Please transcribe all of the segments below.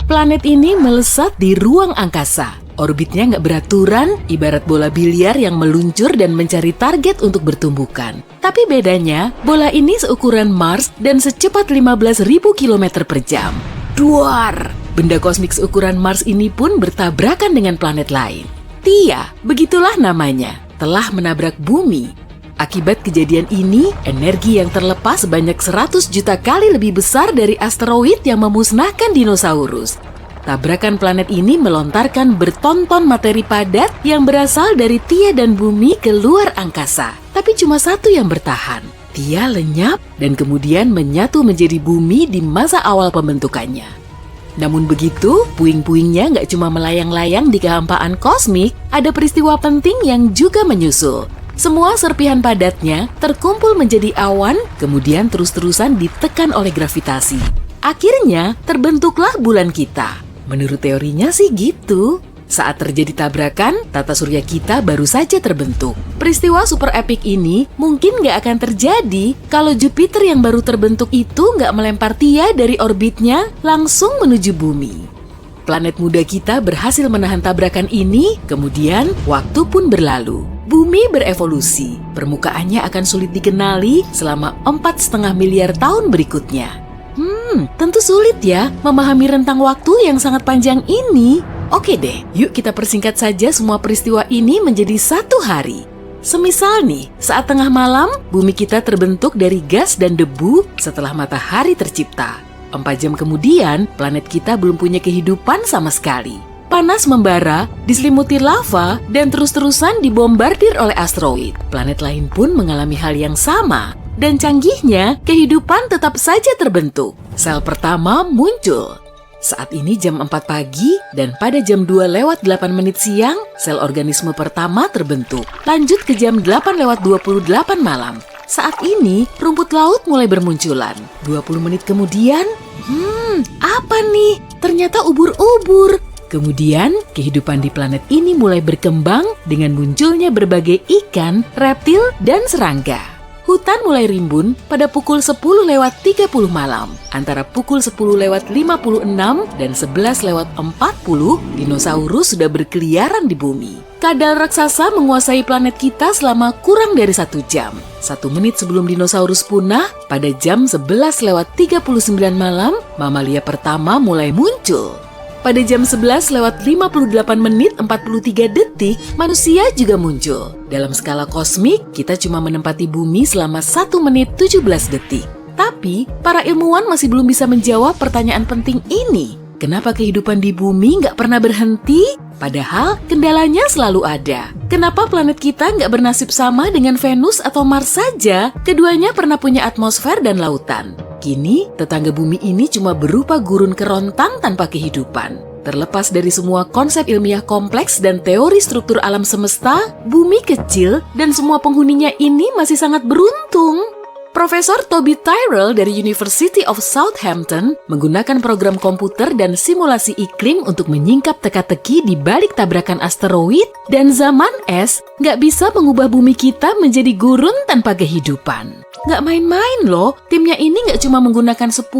Planet ini melesat di ruang angkasa. Orbitnya nggak beraturan, ibarat bola biliar yang meluncur dan mencari target untuk bertumbukan. Tapi bedanya, bola ini seukuran Mars dan secepat 15.000 km per jam. Duar! Benda kosmik seukuran Mars ini pun bertabrakan dengan planet lain. Tia, begitulah namanya, telah menabrak bumi. Akibat kejadian ini, energi yang terlepas sebanyak 100 juta kali lebih besar dari asteroid yang memusnahkan dinosaurus. Tabrakan planet ini melontarkan bertonton materi padat yang berasal dari Tia dan bumi ke luar angkasa. Tapi cuma satu yang bertahan. Tia lenyap dan kemudian menyatu menjadi bumi di masa awal pembentukannya. Namun begitu, puing-puingnya nggak cuma melayang-layang di kehampaan kosmik, ada peristiwa penting yang juga menyusul. Semua serpihan padatnya terkumpul menjadi awan, kemudian terus-terusan ditekan oleh gravitasi. Akhirnya, terbentuklah bulan kita. Menurut teorinya sih gitu. Saat terjadi tabrakan, tata surya kita baru saja terbentuk. Peristiwa super epik ini mungkin nggak akan terjadi kalau Jupiter yang baru terbentuk itu nggak melempar Tia dari orbitnya langsung menuju bumi. Planet muda kita berhasil menahan tabrakan ini, kemudian waktu pun berlalu. Bumi berevolusi, permukaannya akan sulit dikenali selama 4,5 miliar tahun berikutnya. Tentu sulit ya memahami rentang waktu yang sangat panjang ini. Oke deh, yuk kita persingkat saja semua peristiwa ini menjadi satu hari. Semisal nih, saat tengah malam, bumi kita terbentuk dari gas dan debu setelah matahari tercipta. 4 jam kemudian, planet kita belum punya kehidupan sama sekali. Panas membara, diselimuti lava, dan terus-terusan dibombardir oleh asteroid. Planet lain pun mengalami hal yang sama. Dan canggihnya, kehidupan tetap saja terbentuk. Sel pertama muncul. Saat ini jam 4 pagi, dan pada jam 2:08 siang, sel organisme pertama terbentuk. Lanjut ke jam 8:28 malam. Saat ini, rumput laut mulai bermunculan. 20 menit kemudian, apa nih? Ternyata ubur-ubur. Kemudian, kehidupan di planet ini mulai berkembang dengan munculnya berbagai ikan, reptil, dan serangga. Hutan mulai rimbun pada pukul 10:30 malam. Antara pukul 10:56 dan 11:40, dinosaurus sudah berkeliaran di bumi. Kadal raksasa menguasai planet kita selama kurang dari 1 jam. 1 menit sebelum dinosaurus punah, pada jam 11:39 malam, mamalia pertama mulai muncul. Pada jam 11:58:43, manusia juga muncul. Dalam skala kosmik, kita cuma menempati bumi selama 1 menit 17 detik. Tapi, para ilmuwan masih belum bisa menjawab pertanyaan penting ini. Kenapa kehidupan di bumi nggak pernah berhenti? Padahal, kendalanya selalu ada. Kenapa planet kita nggak bernasib sama dengan Venus atau Mars saja? Keduanya pernah punya atmosfer dan lautan. Kini, tetangga bumi ini cuma berupa gurun kerontang tanpa kehidupan. Terlepas dari semua konsep ilmiah kompleks dan teori struktur alam semesta, bumi kecil dan semua penghuninya ini masih sangat beruntung. Profesor Toby Tyrrell dari University of Southampton menggunakan program komputer dan simulasi iklim untuk menyingkap teka-teki di balik tabrakan asteroid, dan zaman es nggak bisa mengubah bumi kita menjadi gurun tanpa kehidupan. Nggak main-main loh, timnya ini nggak cuma menggunakan 10,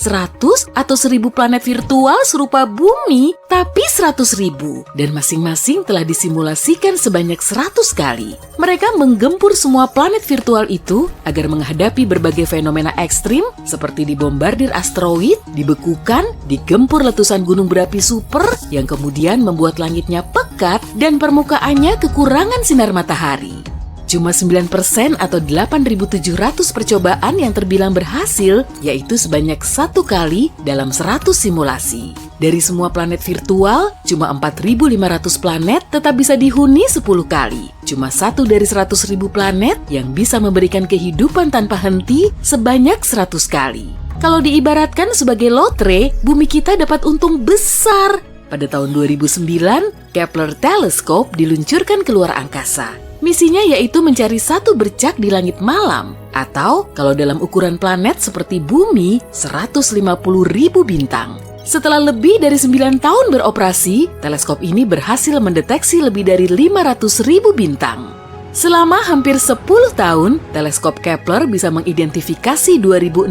100, atau 1000 planet virtual serupa bumi, tapi 100.000. Dan masing-masing telah disimulasikan sebanyak 100 kali. Mereka menggempur semua planet virtual itu agar menghadapi berbagai fenomena ekstrim seperti dibombardir asteroid, dibekukan, digempur letusan gunung berapi super yang kemudian membuat langitnya pekat dan permukaannya kekurangan sinar matahari. Cuma 9% atau 8.700 percobaan yang terbilang berhasil, yaitu sebanyak 1 kali dalam 100 simulasi. Dari semua planet virtual, cuma 4.500 planet tetap bisa dihuni 10 kali. Cuma 1 dari 100.000 planet yang bisa memberikan kehidupan tanpa henti sebanyak 100 kali. Kalau diibaratkan sebagai lotre, bumi kita dapat untung besar. Pada tahun 2009, Kepler Telescope diluncurkan ke luar angkasa. Misinya yaitu mencari satu bercak di langit malam, atau kalau dalam ukuran planet seperti bumi, 150.000 bintang. Setelah lebih dari 9 tahun beroperasi, teleskop ini berhasil mendeteksi lebih dari 500.000 bintang. Selama hampir 10 tahun, teleskop Kepler bisa mengidentifikasi 2.600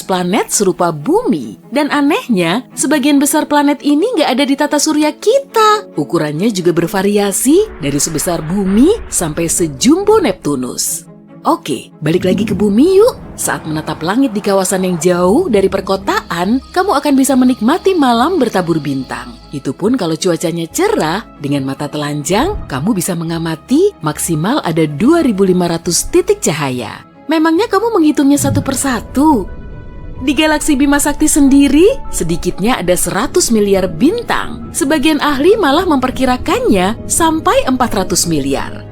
planet serupa Bumi. Dan anehnya, sebagian besar planet ini nggak ada di tata surya kita. Ukurannya juga bervariasi dari sebesar Bumi sampai sejumbo Neptunus. Oke, balik lagi ke Bumi yuk. Saat menatap langit di kawasan yang jauh dari perkotaan, kamu akan bisa menikmati malam bertabur bintang. Itu pun kalau cuacanya cerah, dengan mata telanjang, kamu bisa mengamati maksimal ada 2.500 titik cahaya. Memangnya kamu menghitungnya satu persatu? Di galaksi Bima Sakti sendiri, sedikitnya ada 100 miliar bintang. Sebagian ahli malah memperkirakannya sampai 400 miliar.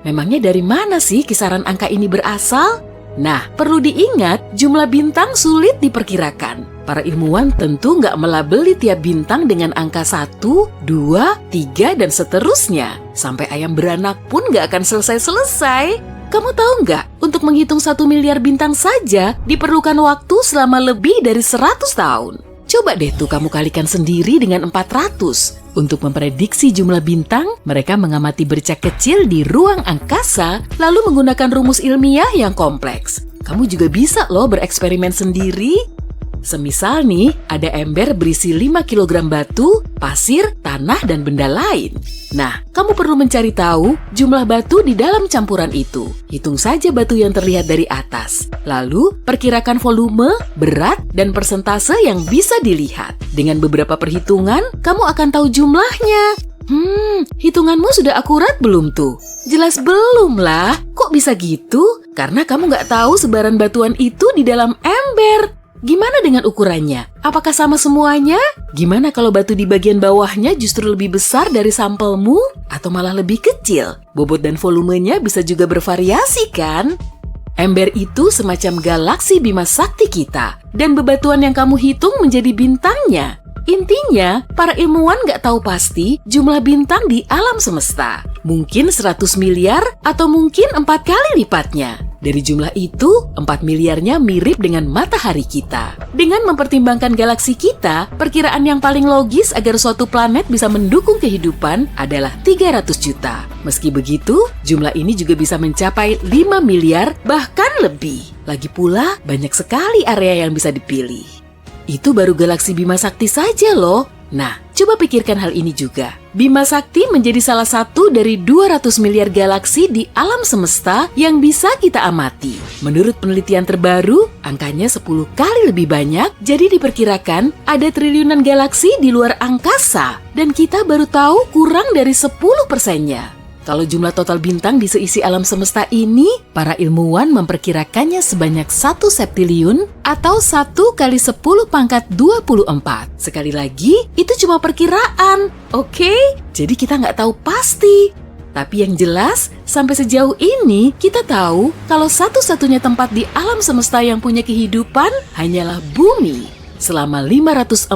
Memangnya dari mana sih kisaran angka ini berasal? Nah, perlu diingat, jumlah bintang sulit diperkirakan. Para ilmuwan tentu nggak melabeli tiap bintang dengan angka 1, 2, 3, dan seterusnya. Sampai ayam beranak pun nggak akan selesai-selesai. Kamu tahu nggak, untuk menghitung 1 miliar bintang saja diperlukan waktu selama lebih dari 100 tahun. Coba deh tuh kamu kalikan sendiri dengan 400. Untuk memprediksi jumlah bintang, mereka mengamati bercak kecil di ruang angkasa, lalu menggunakan rumus ilmiah yang kompleks. Kamu juga bisa loh bereksperimen sendiri. Semisal nih, ada ember berisi 5 kg batu, pasir, tanah, dan benda lain. Nah, kamu perlu mencari tahu jumlah batu di dalam campuran itu. Hitung saja batu yang terlihat dari atas. Lalu, perkirakan volume, berat, dan persentase yang bisa dilihat. Dengan beberapa perhitungan, kamu akan tahu jumlahnya. Hitunganmu sudah akurat belum tuh? Jelas belum lah. Kok bisa gitu? Karena kamu nggak tahu sebaran batuan itu di dalam ember. Gimana dengan ukurannya? Apakah sama semuanya? Gimana kalau batu di bagian bawahnya justru lebih besar dari sampelmu? Atau malah lebih kecil? Bobot dan volumenya bisa juga bervariasi kan? Ember itu semacam galaksi Bima Sakti kita. Dan bebatuan yang kamu hitung menjadi bintangnya. Intinya, para ilmuwan nggak tahu pasti jumlah bintang di alam semesta. Mungkin 100 miliar atau mungkin 4 kali lipatnya. Dari jumlah itu, 4 miliarnya mirip dengan matahari kita. Dengan mempertimbangkan galaksi kita, perkiraan yang paling logis agar suatu planet bisa mendukung kehidupan adalah 300 juta. Meski begitu, jumlah ini juga bisa mencapai 5 miliar bahkan lebih. Lagi pula, banyak sekali area yang bisa dipilih. Itu baru galaksi Bima Sakti saja loh. Nah, coba pikirkan hal ini juga. Bima Sakti menjadi salah satu dari 200 miliar galaksi di alam semesta yang bisa kita amati. Menurut penelitian terbaru, angkanya 10 kali lebih banyak, jadi diperkirakan ada triliunan galaksi di luar angkasa. Dan kita baru tahu kurang dari 10%-nya. Kalau jumlah total bintang di seisi alam semesta ini, para ilmuwan memperkirakannya sebanyak 1 septiliun atau 1 kali 10 pangkat 24. Sekali lagi, itu cuma perkiraan, oke? Jadi kita nggak tahu pasti. Tapi yang jelas, sampai sejauh ini kita tahu kalau satu-satunya tempat di alam semesta yang punya kehidupan hanyalah Bumi. Selama 540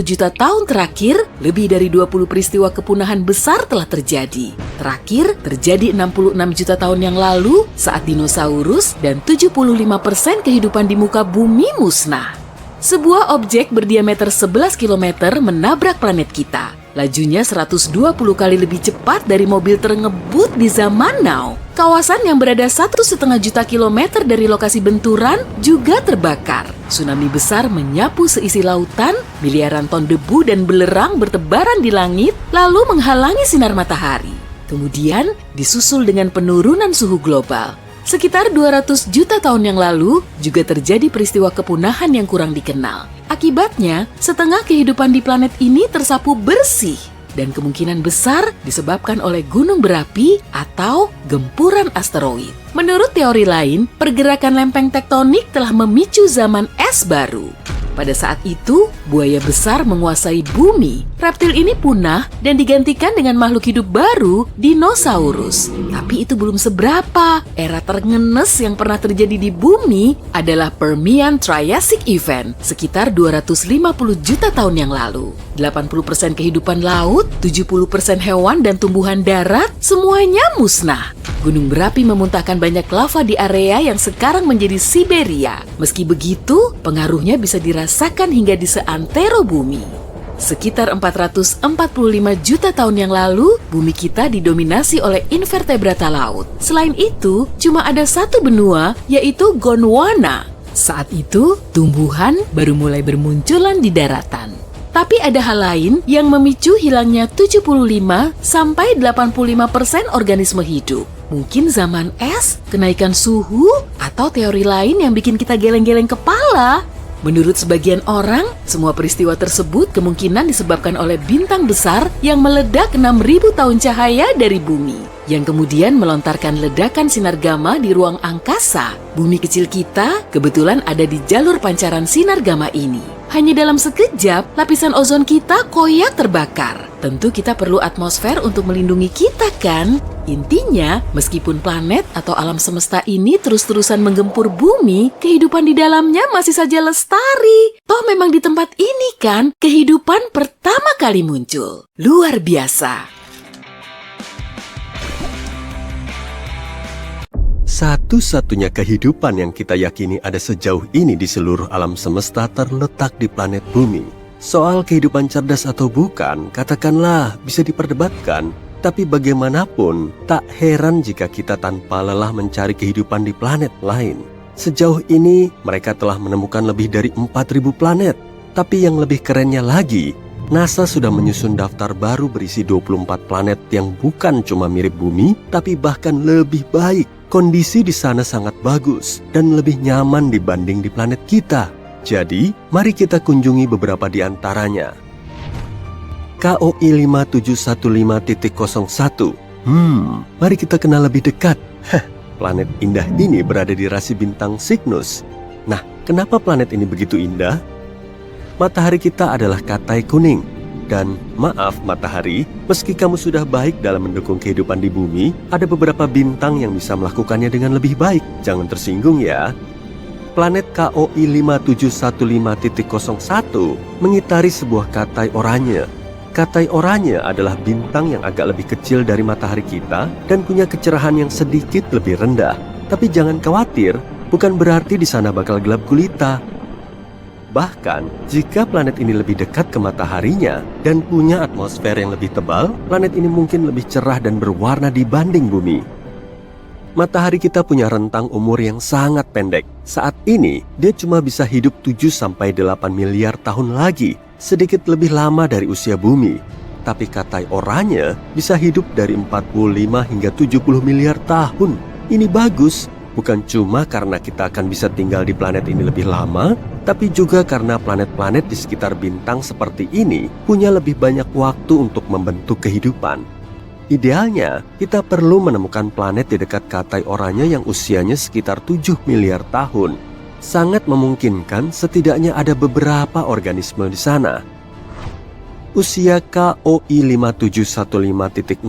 juta tahun terakhir, lebih dari 20 peristiwa kepunahan besar telah terjadi. Terakhir, terjadi 66 juta tahun yang lalu saat dinosaurus dan 75% kehidupan di muka bumi musnah. Sebuah objek berdiameter 11 km menabrak planet kita. Lajunya 120 kali lebih cepat dari mobil terengebut di zaman now. Kawasan yang berada 1,5 juta kilometer dari lokasi benturan juga terbakar. Tsunami besar menyapu seisi lautan, miliaran ton debu dan belerang bertebaran di langit, lalu menghalangi sinar matahari. Kemudian disusul dengan penurunan suhu global. Sekitar 200 juta tahun yang lalu juga terjadi peristiwa kepunahan yang kurang dikenal. Akibatnya, setengah kehidupan di planet ini tersapu bersih dan kemungkinan besar disebabkan oleh gunung berapi atau gempuran asteroid. Menurut teori lain, pergerakan lempeng tektonik telah memicu zaman es baru. Pada saat itu, buaya besar menguasai bumi. Reptil ini punah dan digantikan dengan makhluk hidup baru, dinosaurus. Tapi itu belum seberapa. Era terngenes yang pernah terjadi di bumi adalah Permian Triassic Event, sekitar 250 juta tahun yang lalu. 80% kehidupan laut, 70% hewan dan tumbuhan darat, semuanya musnah. Gunung berapi memuntahkan banyak lava di area yang sekarang menjadi Siberia. Meski begitu, pengaruhnya bisa dirasakan hingga di seantero bumi. Sekitar 445 juta tahun yang lalu, bumi kita didominasi oleh invertebrata laut. Selain itu, cuma ada satu benua, yaitu Gondwana. Saat itu, tumbuhan baru mulai bermunculan di daratan. Tapi ada hal lain yang memicu hilangnya 75-85% organisme hidup. Mungkin zaman es, kenaikan suhu, atau teori lain yang bikin kita geleng-geleng kepala. Menurut sebagian orang, semua peristiwa tersebut kemungkinan disebabkan oleh bintang besar yang meledak 6.000 tahun cahaya dari bumi, yang kemudian melontarkan ledakan sinar gamma di ruang angkasa. Bumi kecil kita kebetulan ada di jalur pancaran sinar gamma ini. Hanya dalam sekejap, lapisan ozon kita koyak terbakar. Tentu kita perlu atmosfer untuk melindungi kita kan? Intinya, meskipun planet atau alam semesta ini terus-terusan menggempur bumi, kehidupan di dalamnya masih saja lestari. Toh memang di tempat ini kan, kehidupan pertama kali muncul. Luar biasa. Satu-satunya kehidupan yang kita yakini ada sejauh ini di seluruh alam semesta terletak di planet bumi. Soal kehidupan cerdas atau bukan, katakanlah bisa diperdebatkan. Tapi bagaimanapun, tak heran jika kita tanpa lelah mencari kehidupan di planet lain. Sejauh ini, mereka telah menemukan lebih dari 4.000 planet. Tapi yang lebih kerennya lagi, NASA sudah menyusun daftar baru berisi 24 planet yang bukan cuma mirip bumi, tapi bahkan lebih baik. Kondisi di sana sangat bagus dan lebih nyaman dibanding di planet kita. Jadi, mari kita kunjungi beberapa di antaranya. KOI 5715.01. Mari kita kenal lebih dekat. Planet indah ini berada di rasi bintang Cygnus. Nah, kenapa planet ini begitu indah? Matahari kita adalah katai kuning. Dan maaf matahari, meski kamu sudah baik dalam mendukung kehidupan di bumi, ada beberapa bintang yang bisa melakukannya dengan lebih baik. Jangan tersinggung ya. Planet KOI 5715.01 mengitari sebuah katai oranye. Katai oranye adalah bintang yang agak lebih kecil dari matahari kita dan punya kecerahan yang sedikit lebih rendah. Tapi jangan khawatir, bukan berarti di sana bakal gelap gulita. Bahkan, jika planet ini lebih dekat ke mataharinya dan punya atmosfer yang lebih tebal, planet ini mungkin lebih cerah dan berwarna dibanding bumi. Matahari kita punya rentang umur yang sangat pendek. Saat ini, dia cuma bisa hidup 7-8 miliar tahun lagi, sedikit lebih lama dari usia bumi. Tapi katai oranye bisa hidup dari 45 hingga 70 miliar tahun. Ini bagus. Bukan cuma karena kita akan bisa tinggal di planet ini lebih lama, tapi juga karena planet-planet di sekitar bintang seperti ini punya lebih banyak waktu untuk membentuk kehidupan. Idealnya, kita perlu menemukan planet di dekat katai oranye yang usianya sekitar 7 miliar tahun. Sangat memungkinkan setidaknya ada beberapa organisme di sana. Usia KOI 5715.01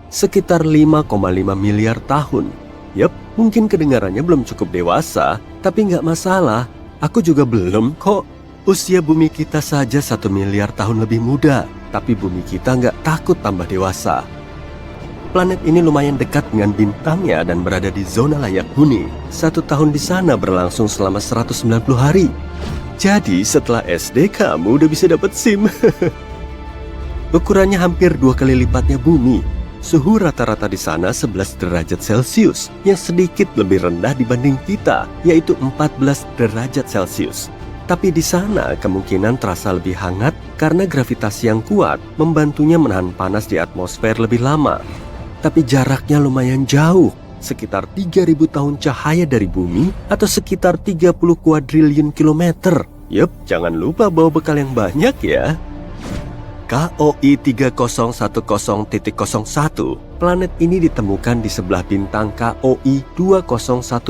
sekitar 5,5 miliar tahun. Yup, mungkin kedengarannya belum cukup dewasa, tapi nggak masalah. Aku juga belum kok. Usia bumi kita saja 1 miliar tahun lebih muda, tapi bumi kita nggak takut tambah dewasa. Planet ini lumayan dekat dengan bintangnya dan berada di zona layak huni. 1 tahun di sana berlangsung selama 190 hari. Jadi setelah SD kamu udah bisa dapat SIM. Ukurannya hampir 2 kali lipatnya bumi. Suhu rata-rata di sana 11 derajat Celcius, yang sedikit lebih rendah dibanding kita, yaitu 14 derajat Celcius. Tapi di sana kemungkinan terasa lebih hangat karena gravitasi yang kuat membantunya menahan panas di atmosfer lebih lama. Tapi jaraknya lumayan jauh, sekitar 3.000 tahun cahaya dari bumi atau sekitar 30 kuadriliun kilometer. Yup, jangan lupa bawa bekal yang banyak ya. KOI 3010.01. Planet ini ditemukan di sebelah bintang KOI 2010.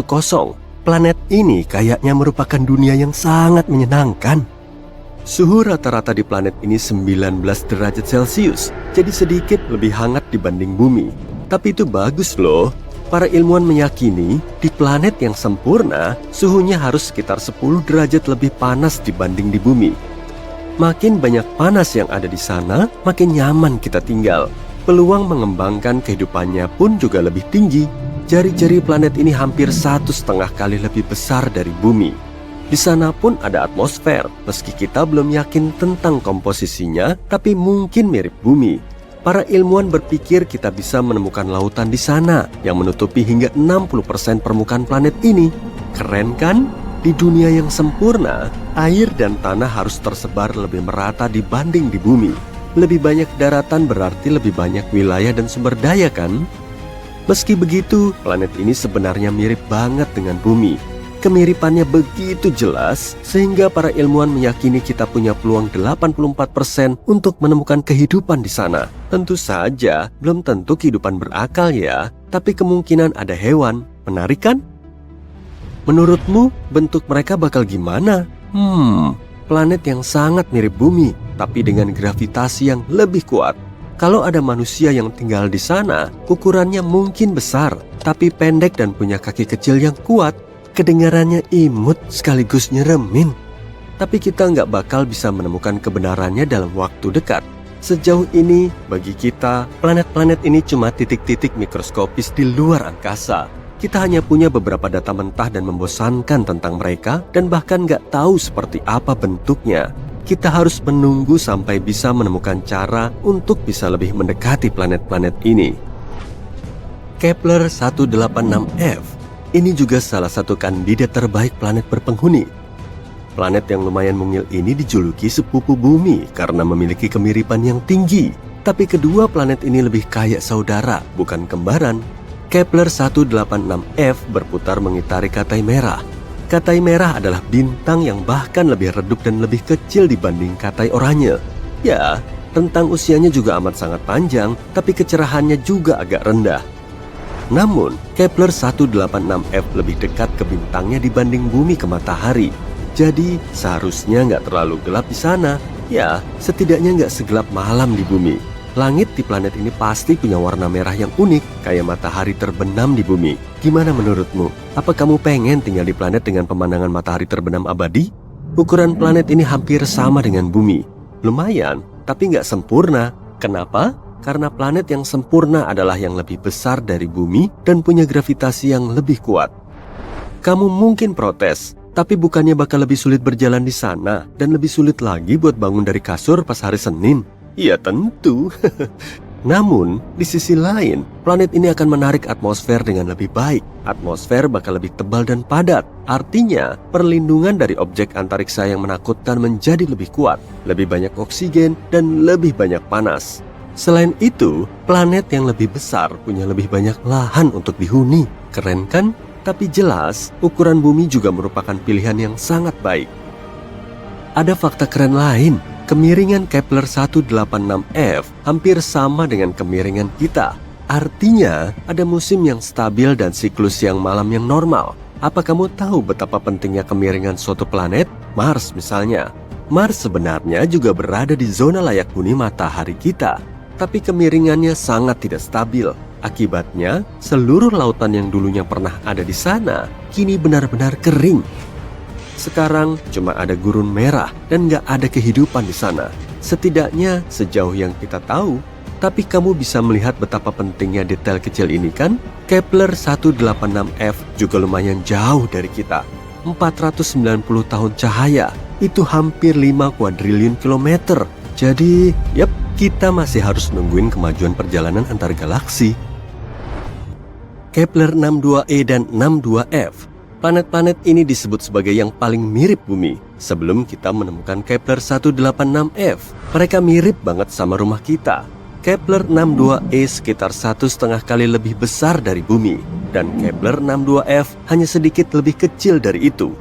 Planet ini kayaknya merupakan dunia yang sangat menyenangkan. Suhu rata-rata di planet ini 19 derajat Celcius, jadi sedikit lebih hangat dibanding bumi. Tapi itu bagus loh. Para ilmuwan meyakini di planet yang sempurna, suhunya harus sekitar 10 derajat lebih panas dibanding di bumi. Makin banyak panas yang ada di sana, makin nyaman kita tinggal. Peluang mengembangkan kehidupannya pun juga lebih tinggi. Jari-jari planet ini hampir 1,5 kali lebih besar dari bumi. Di sana pun ada atmosfer, meski kita belum yakin tentang komposisinya, tapi mungkin mirip bumi. Para ilmuwan berpikir kita bisa menemukan lautan di sana yang menutupi hingga 60% permukaan planet ini. Keren kan? Di dunia yang sempurna, air dan tanah harus tersebar lebih merata dibanding di bumi. Lebih banyak daratan berarti lebih banyak wilayah dan sumber daya kan? Meski begitu, planet ini sebenarnya mirip banget dengan bumi. Kemiripannya begitu jelas sehingga para ilmuwan meyakini kita punya peluang 84% untuk menemukan kehidupan di sana. Tentu saja, belum tentu kehidupan berakal ya, tapi kemungkinan ada hewan. Menarik kan? Menurutmu, bentuk mereka bakal gimana? Planet yang sangat mirip bumi, tapi dengan gravitasi yang lebih kuat. Kalau ada manusia yang tinggal di sana, ukurannya mungkin besar, tapi pendek dan punya kaki kecil yang kuat. Kedengarannya imut sekaligus nyeremin. Tapi kita nggak bakal bisa menemukan kebenarannya dalam waktu dekat. Sejauh ini, bagi kita, planet-planet ini cuma titik-titik mikroskopis di luar angkasa. Kita hanya punya beberapa data mentah dan membosankan tentang mereka, dan bahkan nggak tahu seperti apa bentuknya. Kita harus menunggu sampai bisa menemukan cara untuk bisa lebih mendekati planet-planet ini. Kepler 186f. Ini juga salah satu kandidat terbaik planet berpenghuni. Planet yang lumayan mungil ini dijuluki sepupu bumi karena memiliki kemiripan yang tinggi. Tapi kedua planet ini lebih kayak saudara, bukan kembaran. Kepler 186f berputar mengitari Katai Merah. Katai Merah adalah bintang yang bahkan lebih redup dan lebih kecil dibanding Katai Oranye. Ya, rentang usianya juga amat sangat panjang, tapi kecerahannya juga agak rendah. Namun, Kepler 186f lebih dekat ke bintangnya dibanding bumi ke matahari. Jadi, seharusnya nggak terlalu gelap di sana. Ya, setidaknya nggak segelap malam di bumi. Langit di planet ini pasti punya warna merah yang unik, kayak matahari terbenam di bumi. Gimana menurutmu? Apa kamu pengen tinggal di planet dengan pemandangan matahari terbenam abadi? Ukuran planet ini hampir sama dengan bumi. Lumayan, tapi nggak sempurna. Kenapa? Karena planet yang sempurna adalah yang lebih besar dari bumi dan punya gravitasi yang lebih kuat. Kamu mungkin protes, tapi bukannya bakal lebih sulit berjalan di sana dan lebih sulit lagi buat bangun dari kasur pas hari Senin? Iya tentu. Namun, di sisi lain, planet ini akan menarik atmosfer dengan lebih baik. Atmosfer bakal lebih tebal dan padat. Artinya, perlindungan dari objek antariksa yang menakutkan menjadi lebih kuat, lebih banyak oksigen, dan lebih banyak panas. Selain itu, planet yang lebih besar punya lebih banyak lahan untuk dihuni. Keren kan? Tapi jelas, ukuran bumi juga merupakan pilihan yang sangat baik. Ada fakta keren lain. Kemiringan Kepler 186f hampir sama dengan kemiringan kita. Artinya, ada musim yang stabil dan siklus siang malam yang normal. Apa kamu tahu betapa pentingnya kemiringan suatu planet? Mars misalnya. Mars sebenarnya juga berada di zona layak huni matahari kita. Tapi kemiringannya sangat tidak stabil. Akibatnya, seluruh lautan yang dulunya pernah ada di sana, kini benar-benar kering. Sekarang cuma ada gurun merah dan nggak ada kehidupan di sana. Setidaknya sejauh yang kita tahu. Tapi kamu bisa melihat betapa pentingnya detail kecil ini kan? Kepler 186f juga lumayan jauh dari kita. 490 tahun cahaya, itu hampir 5 kuadriliun kilometer. Jadi, kita masih harus nungguin kemajuan perjalanan antar galaksi. Kepler 62e dan 62f. Planet-planet ini disebut sebagai yang paling mirip bumi. Sebelum kita menemukan Kepler 186f, mereka mirip banget sama rumah kita. Kepler 62e sekitar 1,5 kali lebih besar dari bumi, dan Kepler 62f hanya sedikit lebih kecil dari itu.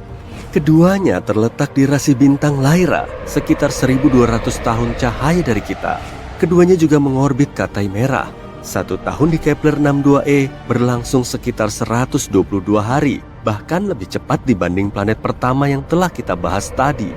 Keduanya terletak di rasi bintang Lyra, sekitar 1.200 tahun cahaya dari kita. Keduanya juga mengorbit Katai Merah. 1 tahun di Kepler 62e berlangsung sekitar 122 hari, bahkan lebih cepat dibanding planet pertama yang telah kita bahas tadi.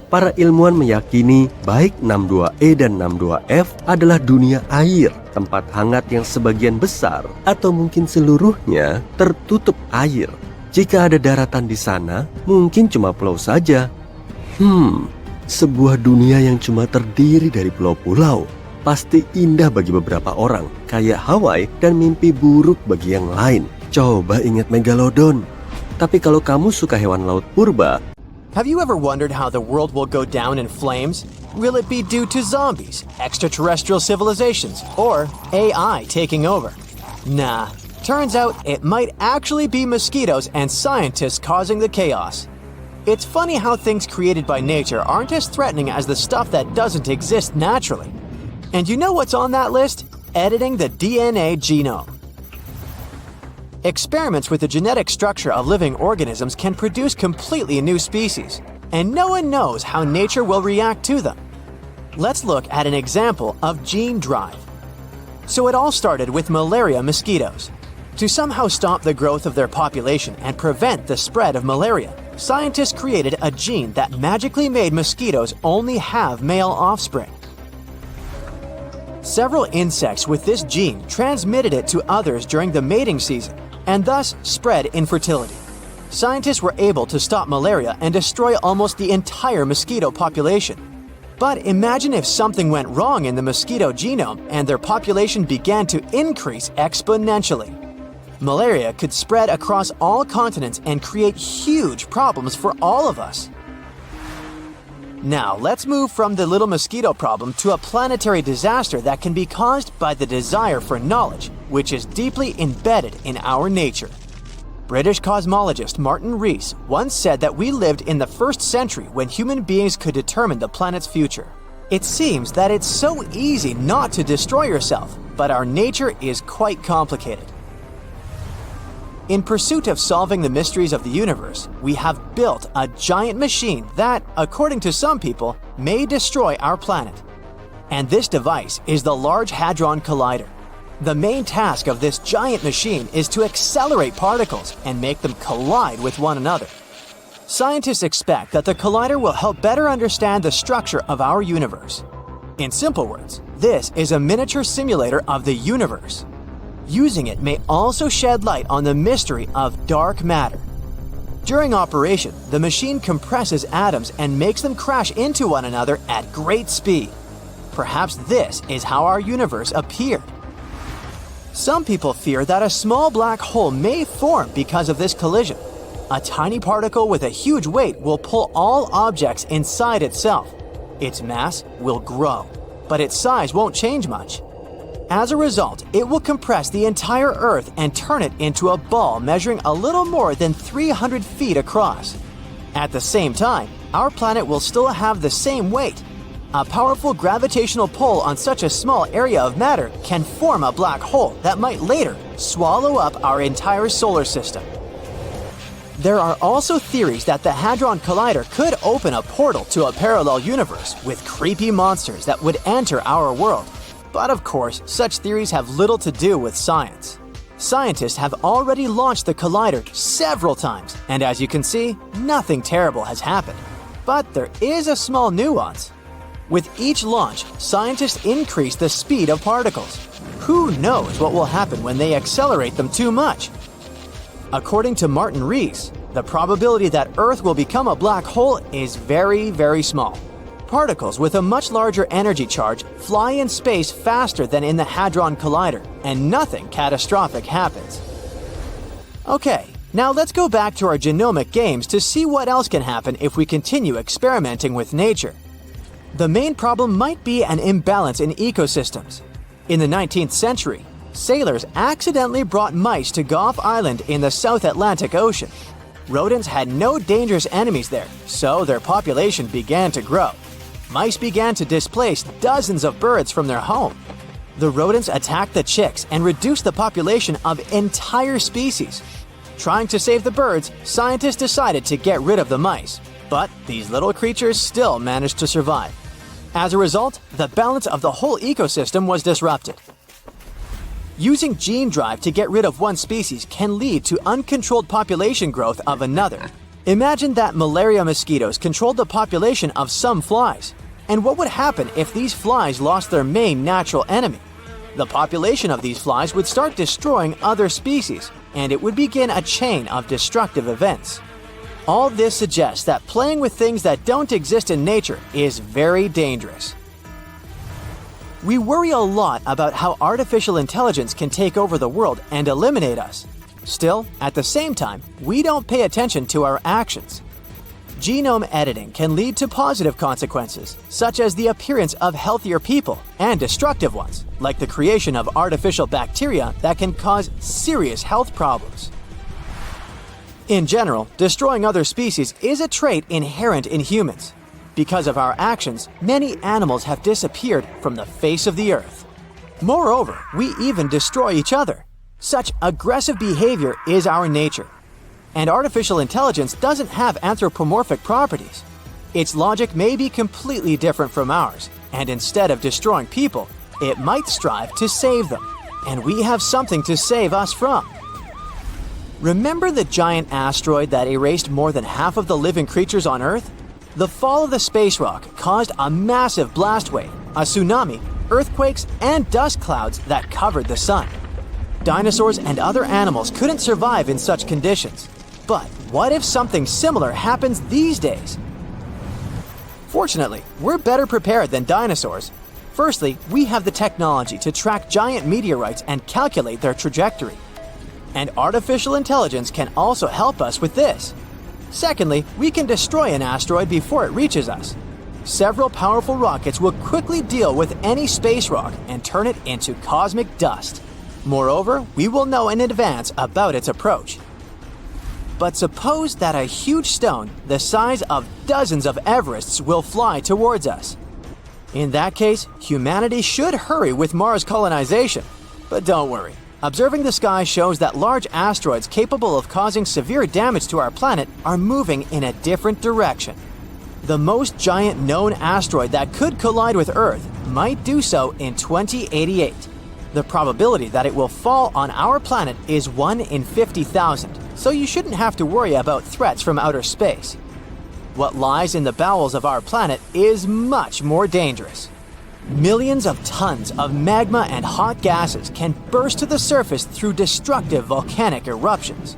Para ilmuwan meyakini baik 62e dan 62f adalah dunia air, tempat hangat yang sebagian besar atau mungkin seluruhnya tertutup air. Jika ada daratan di sana, mungkin cuma pulau saja. Sebuah dunia yang cuma terdiri dari pulau-pulau. Pasti indah bagi beberapa orang, kayak Hawaii, dan mimpi buruk bagi yang lain. Coba ingat Megalodon. Tapi kalau kamu suka hewan laut purba, Have you ever wondered how the world will go down in flames? Will it be due to zombies, extraterrestrial civilizations, or AI taking over? Nah, turns out it might actually be mosquitoes and scientists causing the chaos. It's funny how things created by nature aren't as threatening as the stuff that doesn't exist naturally. And you know what's on that list? Editing the DNA genome. Experiments with the genetic structure of living organisms can produce completely new species, and no one knows how nature will react to them. Let's look at an example of gene drive. So it all started with malaria mosquitoes. To somehow stop the growth of their population and prevent the spread of malaria, scientists created a gene that magically made mosquitoes only have male offspring. Several insects with this gene transmitted it to others during the mating season, and thus spread infertility. Scientists were able to stop malaria and destroy almost the entire mosquito population. But imagine if something went wrong in the mosquito genome and their population began to increase exponentially. Malaria could spread across all continents and create huge problems for all of us. Now, let's move from the little mosquito problem to a planetary disaster that can be caused by the desire for knowledge, which is deeply embedded in our nature. British cosmologist Martin Rees once said that we lived in the 1st century when human beings could determine the planet's future. It seems that it's so easy not to destroy yourself, but our nature is quite complicated. In pursuit of solving the mysteries of the universe, we have built a giant machine that, according to some people, may destroy our planet. And this device is the Large Hadron Collider. The main task of this giant machine is to accelerate particles and make them collide with one another. Scientists expect that the collider will help better understand the structure of our universe. In simple words, this is a miniature simulator of the universe. Using it may also shed light on the mystery of dark matter. During operation, the machine compresses atoms and makes them crash into one another at great speed. Perhaps this is how our universe appeared. Some people fear that a small black hole may form because of this collision. A tiny particle with a huge weight will pull all objects inside itself. Its mass will grow, but its size won't change much. As a result, it will compress the entire Earth and turn it into a ball measuring a little more than 300 feet across. At the same time, our planet will still have the same weight. A powerful gravitational pull on such a small area of matter can form a black hole that might later swallow up our entire solar system. There are also theories that the Hadron Collider could open a portal to a parallel universe with creepy monsters that would enter our world. But of course, such theories have little to do with science. Scientists have already launched the collider several times, and as you can see, nothing terrible has happened. But there is a small nuance. With each launch, scientists increase the speed of particles. Who knows what will happen when they accelerate them too much? According to Martin Rees, the probability that Earth will become a black hole is very, very small. Particles with a much larger energy charge fly in space faster than in the Hadron Collider, and nothing catastrophic happens. Okay, now let's go back to our genomic games to see what else can happen if we continue experimenting with nature. The main problem might be an imbalance in ecosystems. In the 19th century, sailors accidentally brought mice to Gough Island in the South Atlantic Ocean. Rodents had no dangerous enemies there, so their population began to grow. Mice began to displace dozens of birds from their home. The rodents attacked the chicks and reduced the population of entire species. Trying to save the birds, scientists decided to get rid of the mice, but these little creatures still managed to survive. As a result, the balance of the whole ecosystem was disrupted. Using gene drive to get rid of one species can lead to uncontrolled population growth of another. Imagine that malaria mosquitoes controlled the population of some flies. And what would happen if these flies lost their main natural enemy? The population of these flies would start destroying other species, and it would begin a chain of destructive events. All this suggests that playing with things that don't exist in nature is very dangerous. We worry a lot about how artificial intelligence can take over the world and eliminate us. Still, at the same time, we don't pay attention to our actions. Genome editing can lead to positive consequences, such as the appearance of healthier people, and destructive ones, like the creation of artificial bacteria that can cause serious health problems. In general, destroying other species is a trait inherent in humans. Because of our actions, many animals have disappeared from the face of the earth. Moreover, we even destroy each other. Such aggressive behavior is our nature. And artificial intelligence doesn't have anthropomorphic properties. Its logic may be completely different from ours, and instead of destroying people, it might strive to save them. And we have something to save us from. Remember the giant asteroid that erased more than half of the living creatures on Earth? The fall of the space rock caused a massive blast wave, a tsunami, earthquakes, and dust clouds that covered the sun. Dinosaurs and other animals couldn't survive in such conditions. But what if something similar happens these days? Fortunately, we're better prepared than dinosaurs. Firstly, we have the technology to track giant meteorites and calculate their trajectory. And artificial intelligence can also help us with this. Secondly, we can destroy an asteroid before it reaches us. Several powerful rockets will quickly deal with any space rock and turn it into cosmic dust. Moreover, we will know in advance about its approach. But suppose that a huge stone the size of dozens of Everests will fly towards us. In that case, humanity should hurry with Mars colonization. But don't worry. Observing the sky shows that large asteroids capable of causing severe damage to our planet are moving in a different direction. The most giant known asteroid that could collide with Earth might do so in 2088. The probability that it will fall on our planet is 1 in 50,000, so you shouldn't have to worry about threats from outer space. What lies in the bowels of our planet is much more dangerous. Millions of tons of magma and hot gases can burst to the surface through destructive volcanic eruptions.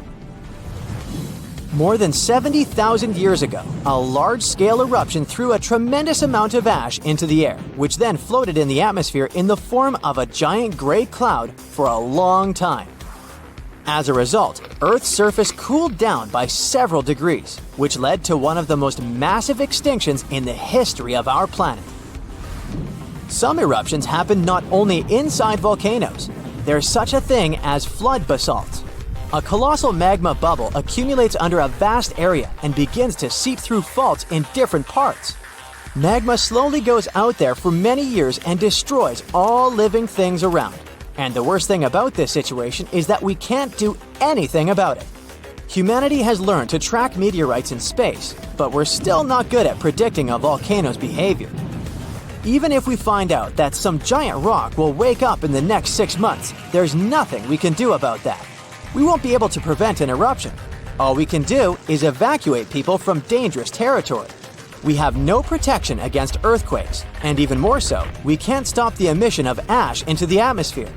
More than 70,000 years ago, a large-scale eruption threw a tremendous amount of ash into the air, which then floated in the atmosphere in the form of a giant gray cloud for a long time. As a result, Earth's surface cooled down by several degrees, which led to one of the most massive extinctions in the history of our planet. Some eruptions happen not only inside volcanoes. There's such a thing as flood basalts. A colossal magma bubble accumulates under a vast area and begins to seep through faults in different parts. Magma slowly goes out there for many years and destroys all living things around. And the worst thing about this situation is that we can't do anything about it. Humanity has learned to track meteorites in space, but we're still not good at predicting a volcano's behavior. Even if we find out that some giant rock will wake up in the next 6 months, there's nothing we can do about that. We won't be able to prevent an eruption. All we can do is evacuate people from dangerous territory. We have no protection against earthquakes, and even more so, we can't stop the emission of ash into the atmosphere.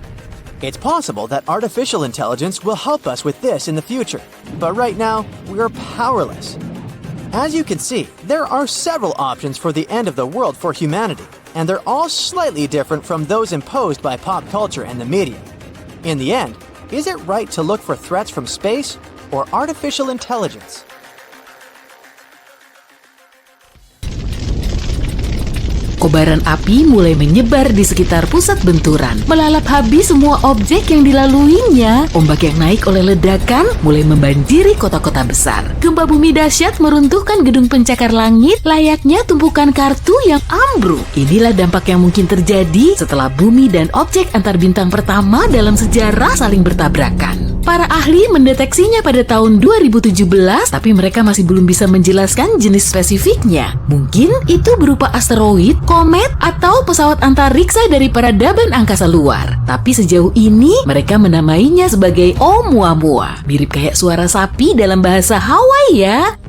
It's possible that artificial intelligence will help us with this in the future, but right now, we're powerless. As you can see, there are several options for the end of the world for humanity, and they're all slightly different from those imposed by pop culture and the media. In the end, is it right to look for threats from space or artificial intelligence? Kobaran api mulai menyebar di sekitar pusat benturan, melalap habis semua objek yang dilaluinya. Ombak yang naik oleh ledakan mulai membanjiri kota-kota besar. Gempa bumi dahsyat meruntuhkan gedung pencakar langit layaknya tumpukan kartu yang ambruk. Inilah dampak yang mungkin terjadi setelah bumi dan objek antar bintang pertama dalam sejarah saling bertabrakan. Para ahli mendeteksinya pada tahun 2017, tapi mereka masih belum bisa menjelaskan jenis spesifiknya. Mungkin itu berupa asteroid, komet, atau pesawat antariksa dari peradaban angkasa luar. Tapi sejauh ini, mereka menamainya sebagai Oumuamua. Mirip kayak suara sapi dalam bahasa Hawaii ya.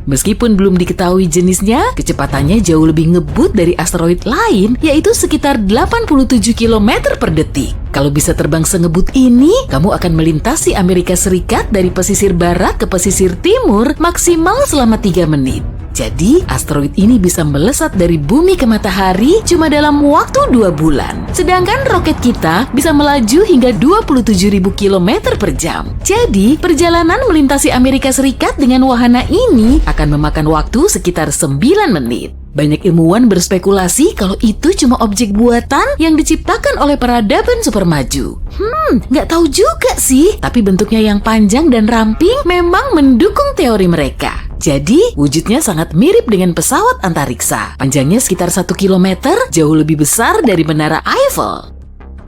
Meskipun belum diketahui jenisnya, kecepatannya jauh lebih ngebut dari asteroid lain, yaitu sekitar 87 km per detik. Kalau bisa terbang sengebut ini, kamu akan melintasi Amerika Serikat dari pesisir barat ke pesisir timur maksimal selama 3 menit. Jadi, asteroid ini bisa melesat dari bumi ke matahari cuma dalam waktu 2 bulan. Sedangkan roket kita bisa melaju hingga 27.000 km per jam. Jadi, perjalanan melintasi Amerika Serikat dengan wahana ini akan memakan waktu sekitar 9 menit. Banyak ilmuwan berspekulasi kalau itu cuma objek buatan yang diciptakan oleh peradaban super maju. Nggak tahu juga sih. Tapi bentuknya yang panjang dan ramping memang mendukung teori mereka. Jadi, wujudnya sangat mirip dengan pesawat antariksa. Panjangnya sekitar 1 km, jauh lebih besar dari Menara Eiffel.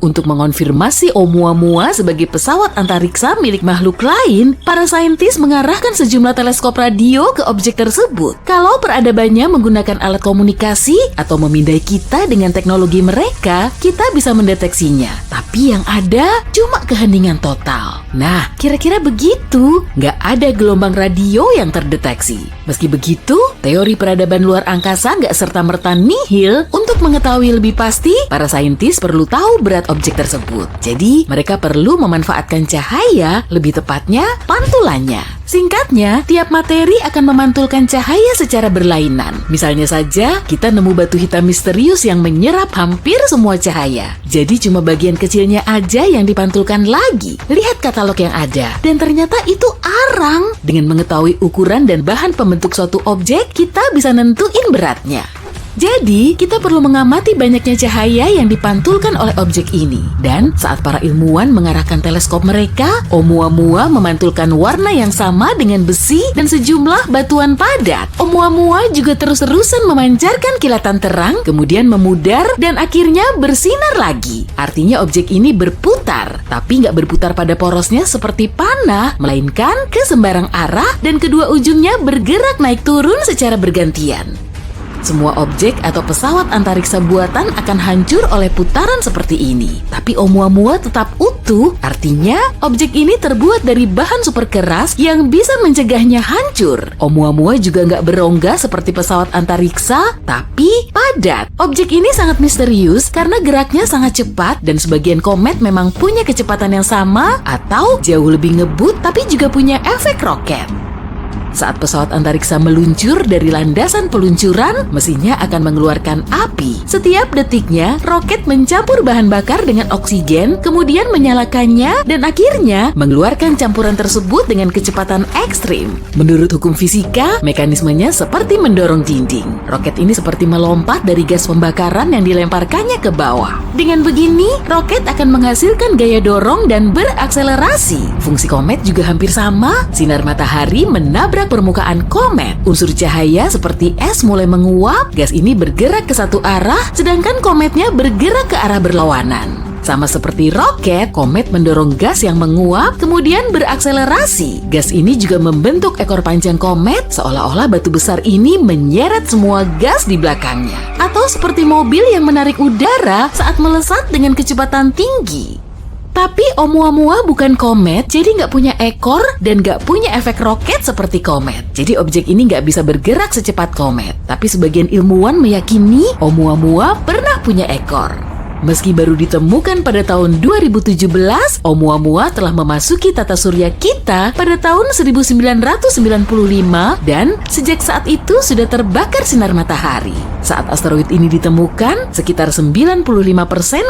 Untuk mengonfirmasi Oumuamua sebagai pesawat antariksa milik makhluk lain, para saintis mengarahkan sejumlah teleskop radio ke objek tersebut. Kalau peradabannya menggunakan alat komunikasi atau memindai kita dengan teknologi mereka, kita bisa mendeteksinya. Tapi yang ada cuma keheningan total. Nah, kira-kira begitu. Nggak ada gelombang radio yang terdeteksi. Meski begitu, teori peradaban luar angkasa nggak serta-merta nihil. Untuk mengetahui lebih pasti, para saintis perlu tahu berat objek tersebut. Jadi, mereka perlu memanfaatkan cahaya, lebih tepatnya pantulannya. Singkatnya, tiap materi akan memantulkan cahaya secara berlainan. Misalnya saja, kita nemu batu hitam misterius yang menyerap hampir semua cahaya. Jadi cuma bagian kecilnya aja yang dipantulkan lagi. Lihat katalog yang ada, dan ternyata itu arang. Dengan mengetahui ukuran dan bahan pembentuk suatu objek, kita bisa nentuin beratnya. Jadi, kita perlu mengamati banyaknya cahaya yang dipantulkan oleh objek ini. Dan saat para ilmuwan mengarahkan teleskop mereka, Oumuamua memantulkan warna yang sama dengan besi dan sejumlah batuan padat. Oumuamua juga terus-terusan memancarkan kilatan terang, kemudian memudar dan akhirnya bersinar lagi. Artinya objek ini berputar, tapi nggak berputar pada porosnya seperti panah, melainkan ke sembarang arah dan kedua ujungnya bergerak naik turun secara bergantian. Semua objek atau pesawat antariksa buatan akan hancur oleh putaran seperti ini. Tapi Oumuamua tetap utuh, artinya objek ini terbuat dari bahan super keras yang bisa mencegahnya hancur. Oumuamua juga nggak berongga seperti pesawat antariksa, tapi padat. Objek ini sangat misterius karena geraknya sangat cepat dan sebagian komet memang punya kecepatan yang sama atau jauh lebih ngebut tapi juga punya efek roket. Saat pesawat antariksa meluncur dari landasan peluncuran, mesinnya akan mengeluarkan api. Setiap detiknya, roket mencampur bahan bakar dengan oksigen, kemudian menyalakannya, dan akhirnya mengeluarkan campuran tersebut dengan kecepatan ekstrim. Menurut hukum fisika, mekanismenya seperti mendorong dinding. Roket ini seperti melompat dari gas pembakaran yang dilemparkannya ke bawah. Dengan begini, roket akan menghasilkan gaya dorong dan berakselerasi. Fungsi komet juga hampir sama. Sinar matahari menabrak permukaan komet. Unsur cahaya seperti es mulai menguap, gas ini bergerak ke satu arah, sedangkan kometnya bergerak ke arah berlawanan. Sama seperti roket, komet mendorong gas yang menguap, kemudian berakselerasi. Gas ini juga membentuk ekor panjang komet, seolah-olah batu besar ini menyeret semua gas di belakangnya. Atau seperti mobil yang menarik udara saat melesat dengan kecepatan tinggi. Tapi Oumuamua bukan komet, jadi nggak punya ekor dan nggak punya efek roket seperti komet. Jadi objek ini nggak bisa bergerak secepat komet. Tapi sebagian ilmuwan meyakini Oumuamua pernah punya ekor. Meski baru ditemukan pada tahun 2017, Oumuamua telah memasuki tata surya kita pada tahun 1995 dan sejak saat itu sudah terbakar sinar matahari. Saat asteroid ini ditemukan, sekitar 95%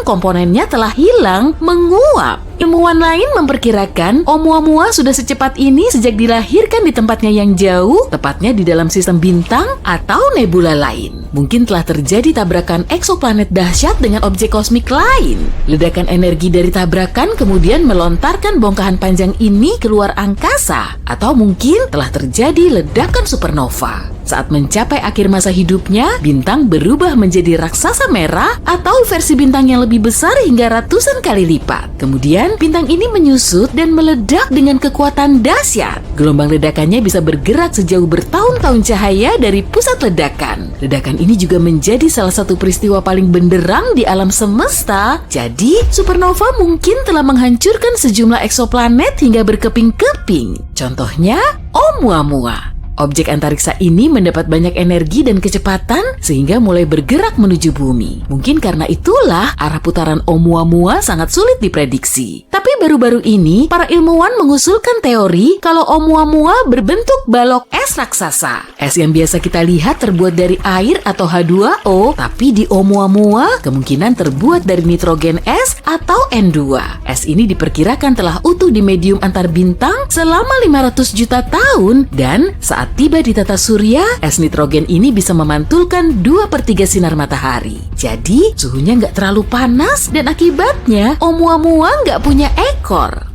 komponennya telah hilang, menguap. Ilmuwan lain memperkirakan Oumuamua sudah secepat ini sejak dilahirkan di tempatnya yang jauh, tepatnya di dalam sistem bintang atau nebula lain. Mungkin telah terjadi tabrakan eksoplanet dahsyat dengan objek kosmik lain. Ledakan energi dari tabrakan kemudian melontarkan bongkahan panjang ini keluar angkasa, atau mungkin telah terjadi ledakan supernova. Saat mencapai akhir masa hidupnya, bintang berubah menjadi raksasa merah atau versi bintang yang lebih besar hingga ratusan kali lipat. Kemudian, bintang ini menyusut dan meledak dengan kekuatan dahsyat. Gelombang ledakannya bisa bergerak sejauh bertahun-tahun cahaya dari pusat ledakan. Ledakan ini juga menjadi salah satu peristiwa paling benderang di alam semesta. Jadi, supernova mungkin telah menghancurkan sejumlah eksoplanet hingga berkeping-keping. Contohnya, Oumuamua. Objek antariksa ini mendapat banyak energi dan kecepatan sehingga mulai bergerak menuju bumi. Mungkin karena itulah arah putaran Oumuamua sangat sulit diprediksi. Tapi baru-baru ini, para ilmuwan mengusulkan teori kalau Oumuamua berbentuk balok es raksasa. Es yang biasa kita lihat terbuat dari air atau H2O, tapi di Oumuamua kemungkinan terbuat dari nitrogen es atau N2. Es ini diperkirakan telah utuh di medium antar bintang selama 500 juta tahun dan saat tiba di tata surya, es nitrogen ini bisa memantulkan 2/3 sinar matahari. Jadi, suhunya nggak terlalu panas dan akibatnya Oumuamua nggak punya ekor.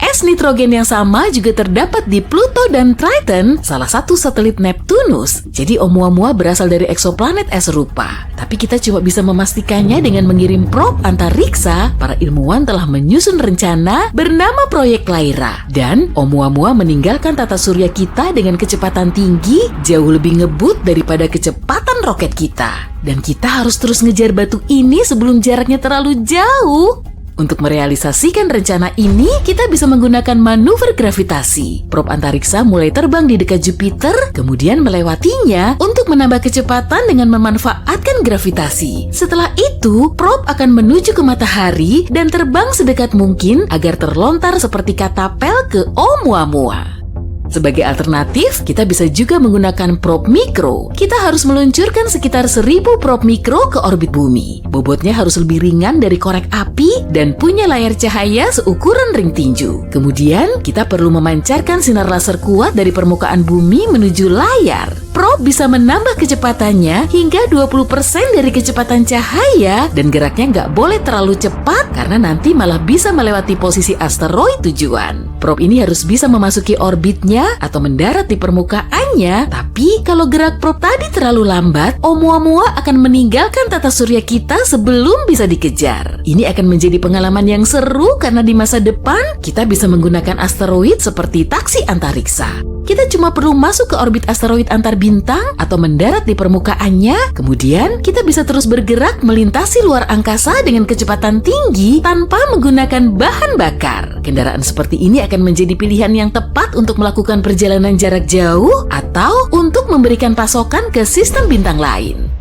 Es nitrogen yang sama juga terdapat di Pluto dan Triton, salah satu satelit Neptunus. Jadi Oumuamua berasal dari eksoplanet es serupa. Tapi kita cuma bisa memastikannya dengan mengirim probe antariksa. Para ilmuwan telah menyusun rencana bernama Proyek Lyra. Dan Oumuamua meninggalkan tata surya kita dengan kecepatan tinggi, jauh lebih ngebut daripada kecepatan roket kita. Dan kita harus terus ngejar batu ini sebelum jaraknya terlalu jauh. Untuk merealisasikan rencana ini, kita bisa menggunakan manuver gravitasi. Probe antariksa mulai terbang di dekat Jupiter, kemudian melewatinya untuk menambah kecepatan dengan memanfaatkan gravitasi. Setelah itu, probe akan menuju ke matahari dan terbang sedekat mungkin agar terlontar seperti katapel ke Oumuamua. Sebagai alternatif, kita bisa juga menggunakan probe mikro. Kita harus meluncurkan sekitar 1000 probe mikro ke orbit bumi. Bobotnya harus lebih ringan dari korek api dan punya layar cahaya seukuran ring tinju. Kemudian, kita perlu memancarkan sinar laser kuat dari permukaan bumi menuju layar. Probe bisa menambah kecepatannya hingga 20% dari kecepatan cahaya dan geraknya nggak boleh terlalu cepat karena nanti malah bisa melewati posisi asteroid tujuan. Probe ini harus bisa memasuki orbitnya atau mendarat di permukaannya, tapi kalau gerak probe tadi terlalu lambat, Oumuamua akan meninggalkan tata surya kita sebelum bisa dikejar. Ini akan menjadi pengalaman yang seru karena di masa depan kita bisa menggunakan asteroid seperti taksi antariksa. Kita cuma perlu masuk ke orbit asteroid antar bintang atau mendarat di permukaannya, kemudian kita bisa terus bergerak melintasi luar angkasa dengan kecepatan tinggi tanpa menggunakan bahan bakar. Kendaraan seperti ini akan menjadi pilihan yang tepat untuk melakukan perjalanan jarak jauh atau untuk memberikan pasokan ke sistem bintang lain.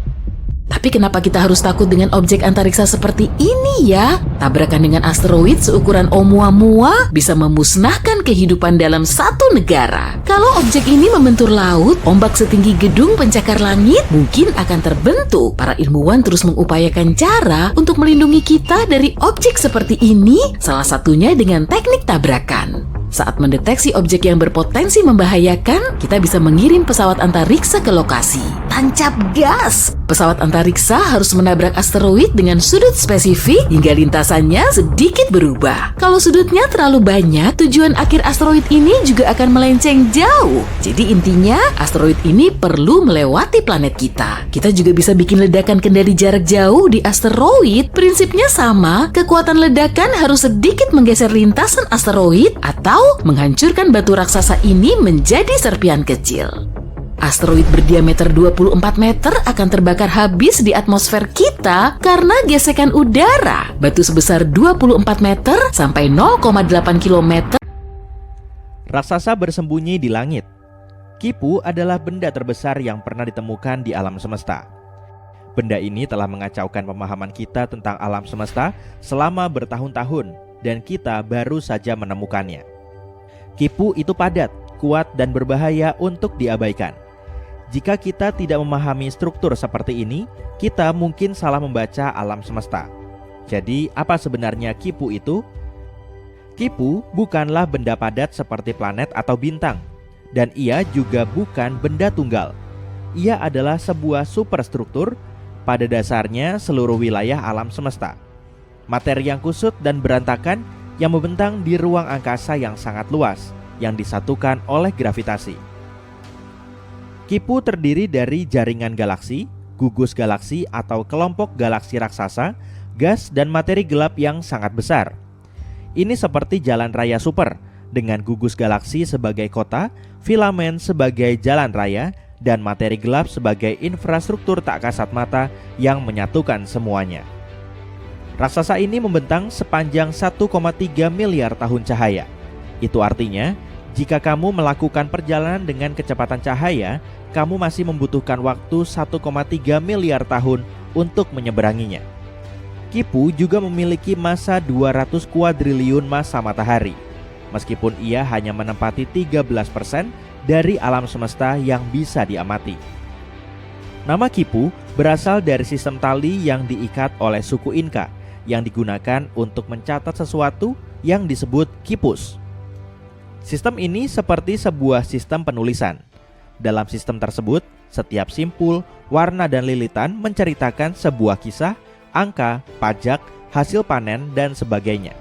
Tapi kenapa kita harus takut dengan objek antariksa seperti ini ya? Tabrakan dengan asteroid seukuran Oumuamua bisa memusnahkan kehidupan dalam satu negara. Kalau objek ini membentur laut, ombak setinggi gedung pencakar langit mungkin akan terbentuk. Para ilmuwan terus mengupayakan cara untuk melindungi kita dari objek seperti ini, salah satunya dengan teknik tabrakan. Saat mendeteksi objek yang berpotensi membahayakan, kita bisa mengirim pesawat antariksa ke lokasi. Tancap gas! Pesawat antariksa harus menabrak asteroid dengan sudut spesifik hingga lintasannya sedikit berubah. Kalau sudutnya terlalu banyak, tujuan akhir asteroid ini juga akan melenceng jauh. Jadi intinya, asteroid ini perlu melewati planet kita. Kita juga bisa bikin ledakan kendali jarak jauh di asteroid. Prinsipnya sama, kekuatan ledakan harus sedikit menggeser lintasan asteroid atau menghancurkan batu raksasa ini menjadi serpian kecil. Asteroid berdiameter 24 meter akan terbakar habis di atmosfer kita karena gesekan udara. Batu sebesar 24 meter sampai 0,8 km. Raksasa bersembunyi di langit. Kipu adalah benda terbesar yang pernah ditemukan di alam semesta. Benda ini telah mengacaukan pemahaman kita tentang alam semesta selama bertahun-tahun dan kita baru saja menemukannya. Kipu itu padat, kuat, dan berbahaya untuk diabaikan. Jika kita tidak memahami struktur seperti ini, kita mungkin salah membaca alam semesta. Jadi, apa sebenarnya kipu itu? Kipu bukanlah benda padat seperti planet atau bintang, dan ia juga bukan benda tunggal. Ia adalah sebuah superstruktur, pada dasarnya seluruh wilayah alam semesta. Materi yang kusut dan berantakan yang membentang di ruang angkasa yang sangat luas, yang disatukan oleh gravitasi. Kipu terdiri dari jaringan galaksi, gugus galaksi atau kelompok galaksi raksasa, gas dan materi gelap yang sangat besar. Ini seperti jalan raya super, dengan gugus galaksi sebagai kota, filamen sebagai jalan raya, dan materi gelap sebagai infrastruktur tak kasat mata yang menyatukan semuanya. Raksasa ini membentang sepanjang 1,3 miliar tahun cahaya. Itu artinya Jika kamu melakukan perjalanan dengan kecepatan cahaya, kamu masih membutuhkan waktu 1,3 miliar tahun untuk menyeberanginya. Kipu juga memiliki massa 200 kuadriliun massa matahari, meskipun ia hanya menempati 13% dari alam semesta yang bisa diamati. Nama Kipu berasal dari sistem tali yang diikat oleh suku Inka yang digunakan untuk mencatat sesuatu yang disebut kipus. Sistem ini seperti sebuah sistem penulisan. Dalam sistem tersebut, setiap simpul, warna dan lilitan menceritakan sebuah kisah, angka, pajak, hasil panen, dan sebagainya.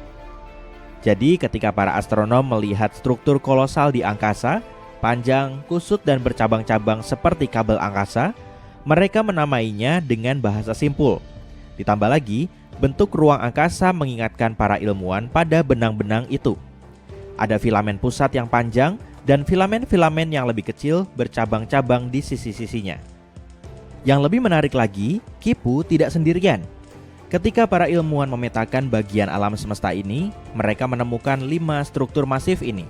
Jadi ketika para astronom melihat struktur kolosal di angkasa, panjang, kusut, dan bercabang-cabang seperti kabel angkasa, mereka menamainya dengan bahasa simpul. Ditambah lagi, bentuk ruang angkasa mengingatkan para ilmuwan pada benang-benang itu. Ada filamen pusat yang panjang dan filamen-filamen yang lebih kecil bercabang-cabang di sisi-sisinya. Yang lebih menarik lagi, Kipu tidak sendirian. Ketika para ilmuwan memetakan bagian alam semesta ini, mereka menemukan 5 struktur masif ini.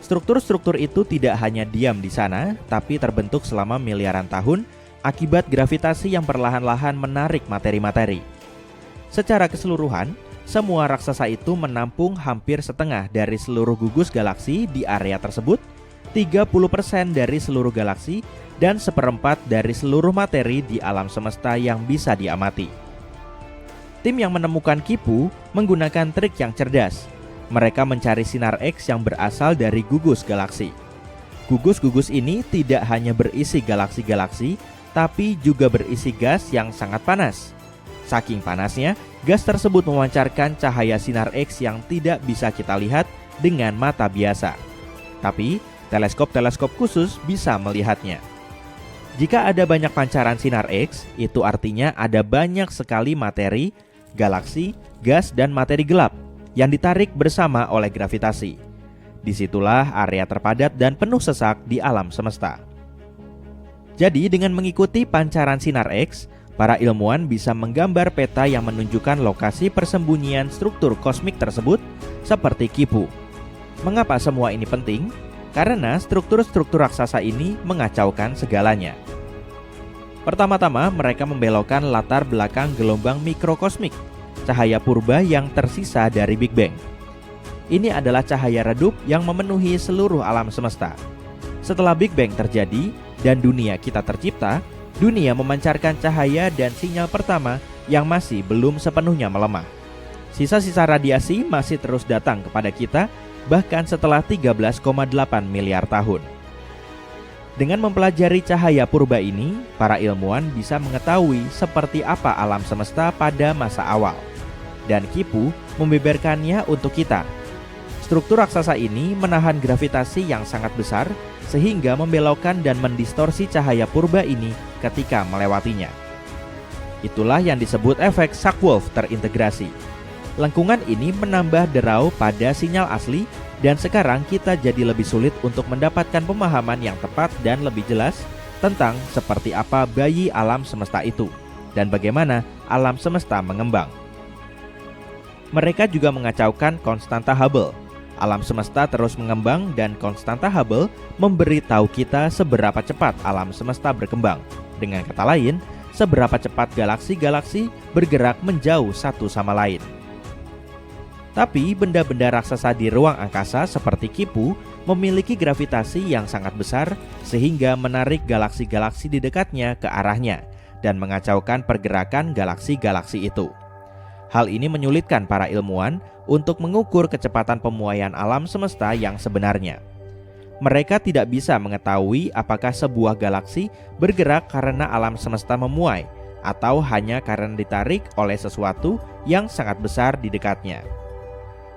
Struktur-struktur itu tidak hanya diam di sana, tapi terbentuk selama miliaran tahun akibat gravitasi yang perlahan-lahan menarik materi-materi. Secara keseluruhan, semua raksasa itu menampung hampir setengah dari seluruh gugus galaksi di area tersebut, 30% dari seluruh galaksi, dan 1/4 dari seluruh materi di alam semesta yang bisa diamati. Tim yang menemukan Kipu menggunakan trik yang cerdas. Mereka mencari sinar X yang berasal dari gugus galaksi. Gugus-gugus ini tidak hanya berisi galaksi-galaksi, tapi juga berisi gas yang sangat panas. Saking panasnya, gas tersebut memancarkan cahaya sinar X yang tidak bisa kita lihat dengan mata biasa. Tapi, teleskop-teleskop khusus bisa melihatnya. Jika ada banyak pancaran sinar X, itu artinya ada banyak sekali materi, galaksi, gas, dan materi gelap yang ditarik bersama oleh gravitasi. Disitulah area terpadat dan penuh sesak di alam semesta. Jadi dengan mengikuti pancaran sinar X, para ilmuwan bisa menggambar peta yang menunjukkan lokasi persembunyian struktur kosmik tersebut seperti Kipu. Mengapa semua ini penting? Karena struktur-struktur raksasa ini mengacaukan segalanya. Pertama-tama mereka membelokkan latar belakang gelombang mikrokosmik, cahaya purba yang tersisa dari Big Bang. Ini adalah cahaya redup yang memenuhi seluruh alam semesta. Setelah Big Bang terjadi dan dunia kita tercipta, dunia memancarkan cahaya dan sinyal pertama yang masih belum sepenuhnya melemah. Sisa-sisa radiasi masih terus datang kepada kita bahkan setelah 13,8 miliar tahun. Dengan mempelajari cahaya purba ini, para ilmuwan bisa mengetahui seperti apa alam semesta pada masa awal. Dan Kipu membeberkannya untuk kita. Struktur raksasa ini menahan gravitasi yang sangat besar sehingga membelokkan dan mendistorsi cahaya purba ini ketika melewatinya. Itulah yang disebut efek Shockwave terintegrasi. Lengkungan ini menambah derau pada sinyal asli dan sekarang kita jadi lebih sulit untuk mendapatkan pemahaman yang tepat dan lebih jelas tentang seperti apa bayi alam semesta itu dan bagaimana alam semesta mengembang. Mereka juga mengacaukan konstanta Hubble. Alam semesta terus mengembang dan konstanta Hubble memberitahu kita seberapa cepat alam semesta berkembang. Dengan kata lain, seberapa cepat galaksi-galaksi bergerak menjauh satu sama lain. Tapi benda-benda raksasa di ruang angkasa seperti Kipu memiliki gravitasi yang sangat besar sehingga menarik galaksi-galaksi di dekatnya ke arahnya dan mengacaukan pergerakan galaksi-galaksi itu. Hal ini menyulitkan para ilmuwan untuk mengukur kecepatan pemuaian alam semesta yang sebenarnya. Mereka tidak bisa mengetahui apakah sebuah galaksi bergerak karena alam semesta memuai atau hanya karena ditarik oleh sesuatu yang sangat besar di dekatnya.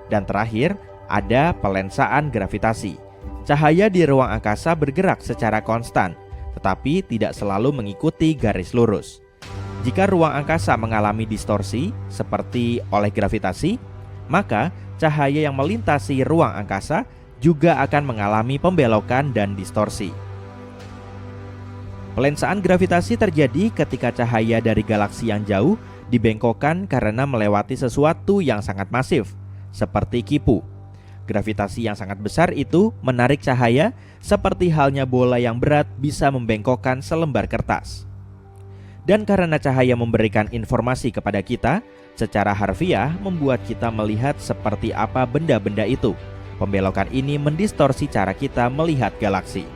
Dan terakhir, ada pelensaan gravitasi. Cahaya di ruang angkasa bergerak secara konstan, tetapi tidak selalu mengikuti garis lurus. Jika ruang angkasa mengalami distorsi, seperti oleh gravitasi, maka cahaya yang melintasi ruang angkasa juga akan mengalami pembelokan dan distorsi. Pelensaan gravitasi terjadi ketika cahaya dari galaksi yang jauh dibengkokkan karena melewati sesuatu yang sangat masif, seperti Kipu. Gravitasi yang sangat besar itu menarik cahaya seperti halnya bola yang berat bisa membengkokkan selembar kertas. Dan karena cahaya memberikan informasi kepada kita, secara harfiah membuat kita melihat seperti apa benda-benda itu. Pembelokan ini mendistorsi cara kita melihat galaksi.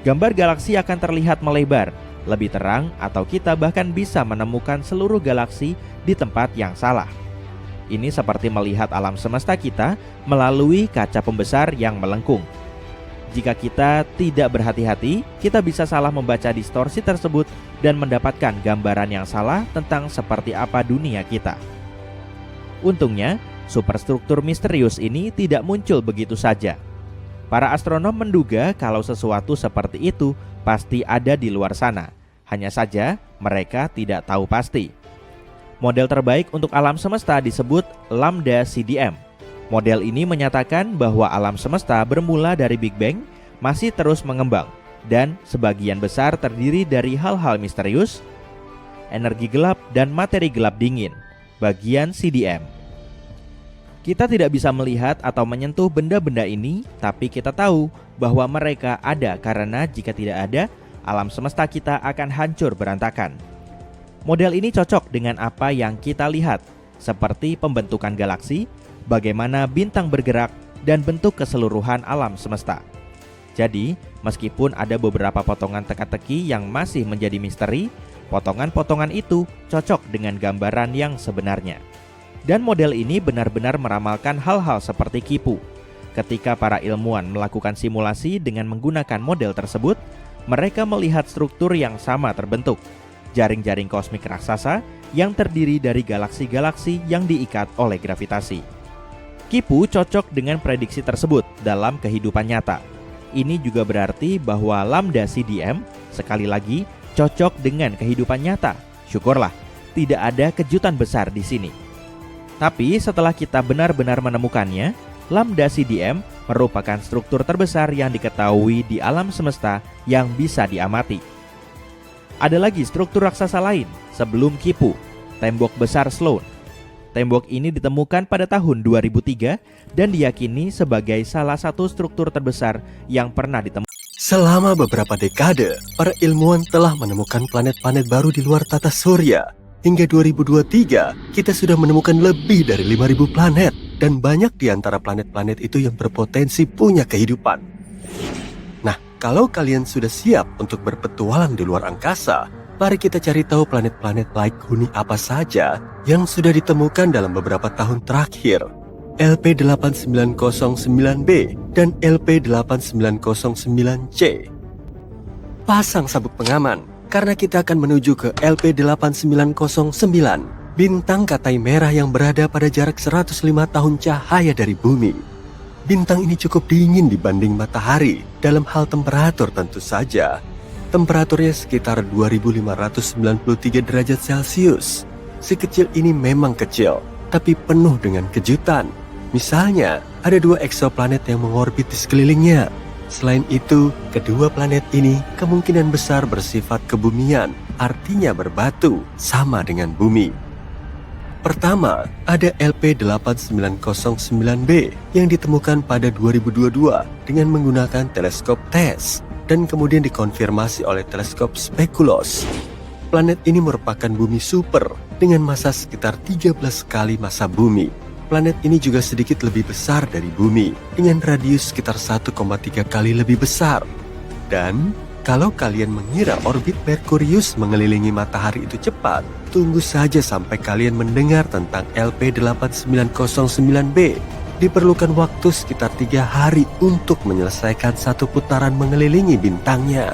Gambar galaksi akan terlihat melebar, lebih terang, atau kita bahkan bisa menemukan seluruh galaksi di tempat yang salah. Ini seperti melihat alam semesta kita melalui kaca pembesar yang melengkung. Jika kita tidak berhati-hati, kita bisa salah membaca distorsi tersebut dan mendapatkan gambaran yang salah tentang seperti apa dunia kita. Untungnya, superstruktur misterius ini tidak muncul begitu saja. Para astronom menduga kalau sesuatu seperti itu pasti ada di luar sana. Hanya saja mereka tidak tahu pasti. Model terbaik untuk alam semesta disebut Lambda CDM. Model ini menyatakan bahwa alam semesta bermula dari Big Bang, masih terus mengembang, dan sebagian besar terdiri dari hal-hal misterius, energi gelap, dan materi gelap dingin, bagian CDM. Kita tidak bisa melihat atau menyentuh benda-benda ini, tapi kita tahu bahwa mereka ada karena jika tidak ada, alam semesta kita akan hancur berantakan. Model ini cocok dengan apa yang kita lihat, seperti pembentukan galaksi, bagaimana bintang bergerak, dan bentuk keseluruhan alam semesta. Jadi, meskipun ada beberapa potongan teka-teki yang masih menjadi misteri, potongan-potongan itu cocok dengan gambaran yang sebenarnya. Dan model ini benar-benar meramalkan hal-hal seperti Qipu. Ketika para ilmuwan melakukan simulasi dengan menggunakan model tersebut, mereka melihat struktur yang sama terbentuk. Jaring-jaring kosmik raksasa yang terdiri dari galaksi-galaksi yang diikat oleh gravitasi. Qipu cocok dengan prediksi tersebut dalam kehidupan nyata. Ini juga berarti bahwa Lambda CDM, sekali lagi, cocok dengan kehidupan nyata. Syukurlah, tidak ada kejutan besar di sini. Tapi setelah kita benar-benar menemukannya, Lambda CDM merupakan struktur terbesar yang diketahui di alam semesta yang bisa diamati. Ada lagi struktur raksasa lain sebelum Qipu, tembok besar Sloan. Tembok ini ditemukan pada tahun 2003 dan diyakini sebagai salah satu struktur terbesar yang pernah ditemukan. Selama beberapa dekade, para ilmuwan telah menemukan planet-planet baru di luar tata surya. Hingga 2023, kita sudah menemukan lebih dari 5.000 planet, dan banyak di antara planet-planet itu yang berpotensi punya kehidupan. Nah, kalau kalian sudah siap untuk berpetualang di luar angkasa, mari kita cari tahu planet-planet laik huni apa saja yang sudah ditemukan dalam beberapa tahun terakhir. LP8909b dan LP8909c. Pasang sabuk pengaman, karena kita akan menuju ke LP8909, bintang katai merah yang berada pada jarak 105 tahun cahaya dari bumi. Bintang ini cukup dingin dibanding matahari dalam hal temperatur tentu saja. Temperaturnya sekitar 2593 derajat Celcius. Si kecil ini memang kecil, tapi penuh dengan kejutan. Misalnya, ada 2 eksoplanet yang mengorbit di sekelilingnya. Selain itu, kedua planet ini kemungkinan besar bersifat kebumian, artinya berbatu, sama dengan bumi. Pertama, ada LP8909b yang ditemukan pada 2022 dengan menggunakan teleskop TESS dan kemudian dikonfirmasi oleh teleskop Speculos. Planet ini merupakan bumi super dengan massa sekitar 13 kali massa bumi. Planet ini juga sedikit lebih besar dari bumi dengan radius sekitar 1,3 kali lebih besar. Dan kalau kalian mengira orbit Merkurius mengelilingi matahari itu cepat, tunggu saja sampai kalian mendengar tentang LP8909b. Diperlukan waktu sekitar 3 hari untuk menyelesaikan satu putaran mengelilingi bintangnya.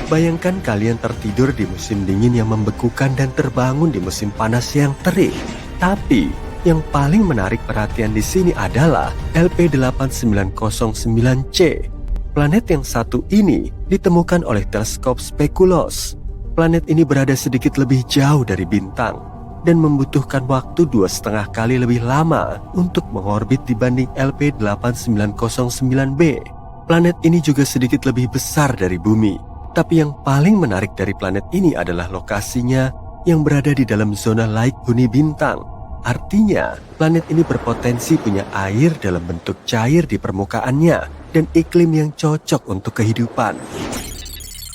Bayangkan kalian tertidur di musim dingin yang membekukan dan terbangun di musim panas yang terik. Tapi yang paling menarik perhatian di sini adalah LP8909c. Planet yang satu ini ditemukan oleh teleskop Speculos. Planet ini berada sedikit lebih jauh dari bintang dan membutuhkan waktu 2,5 kali lebih lama untuk mengorbit dibanding LP8909b. Planet ini juga sedikit lebih besar dari bumi. Tapi yang paling menarik dari planet ini adalah lokasinya yang berada di dalam zona laik huni bintang. Artinya, planet ini berpotensi punya air dalam bentuk cair di permukaannya dan iklim yang cocok untuk kehidupan.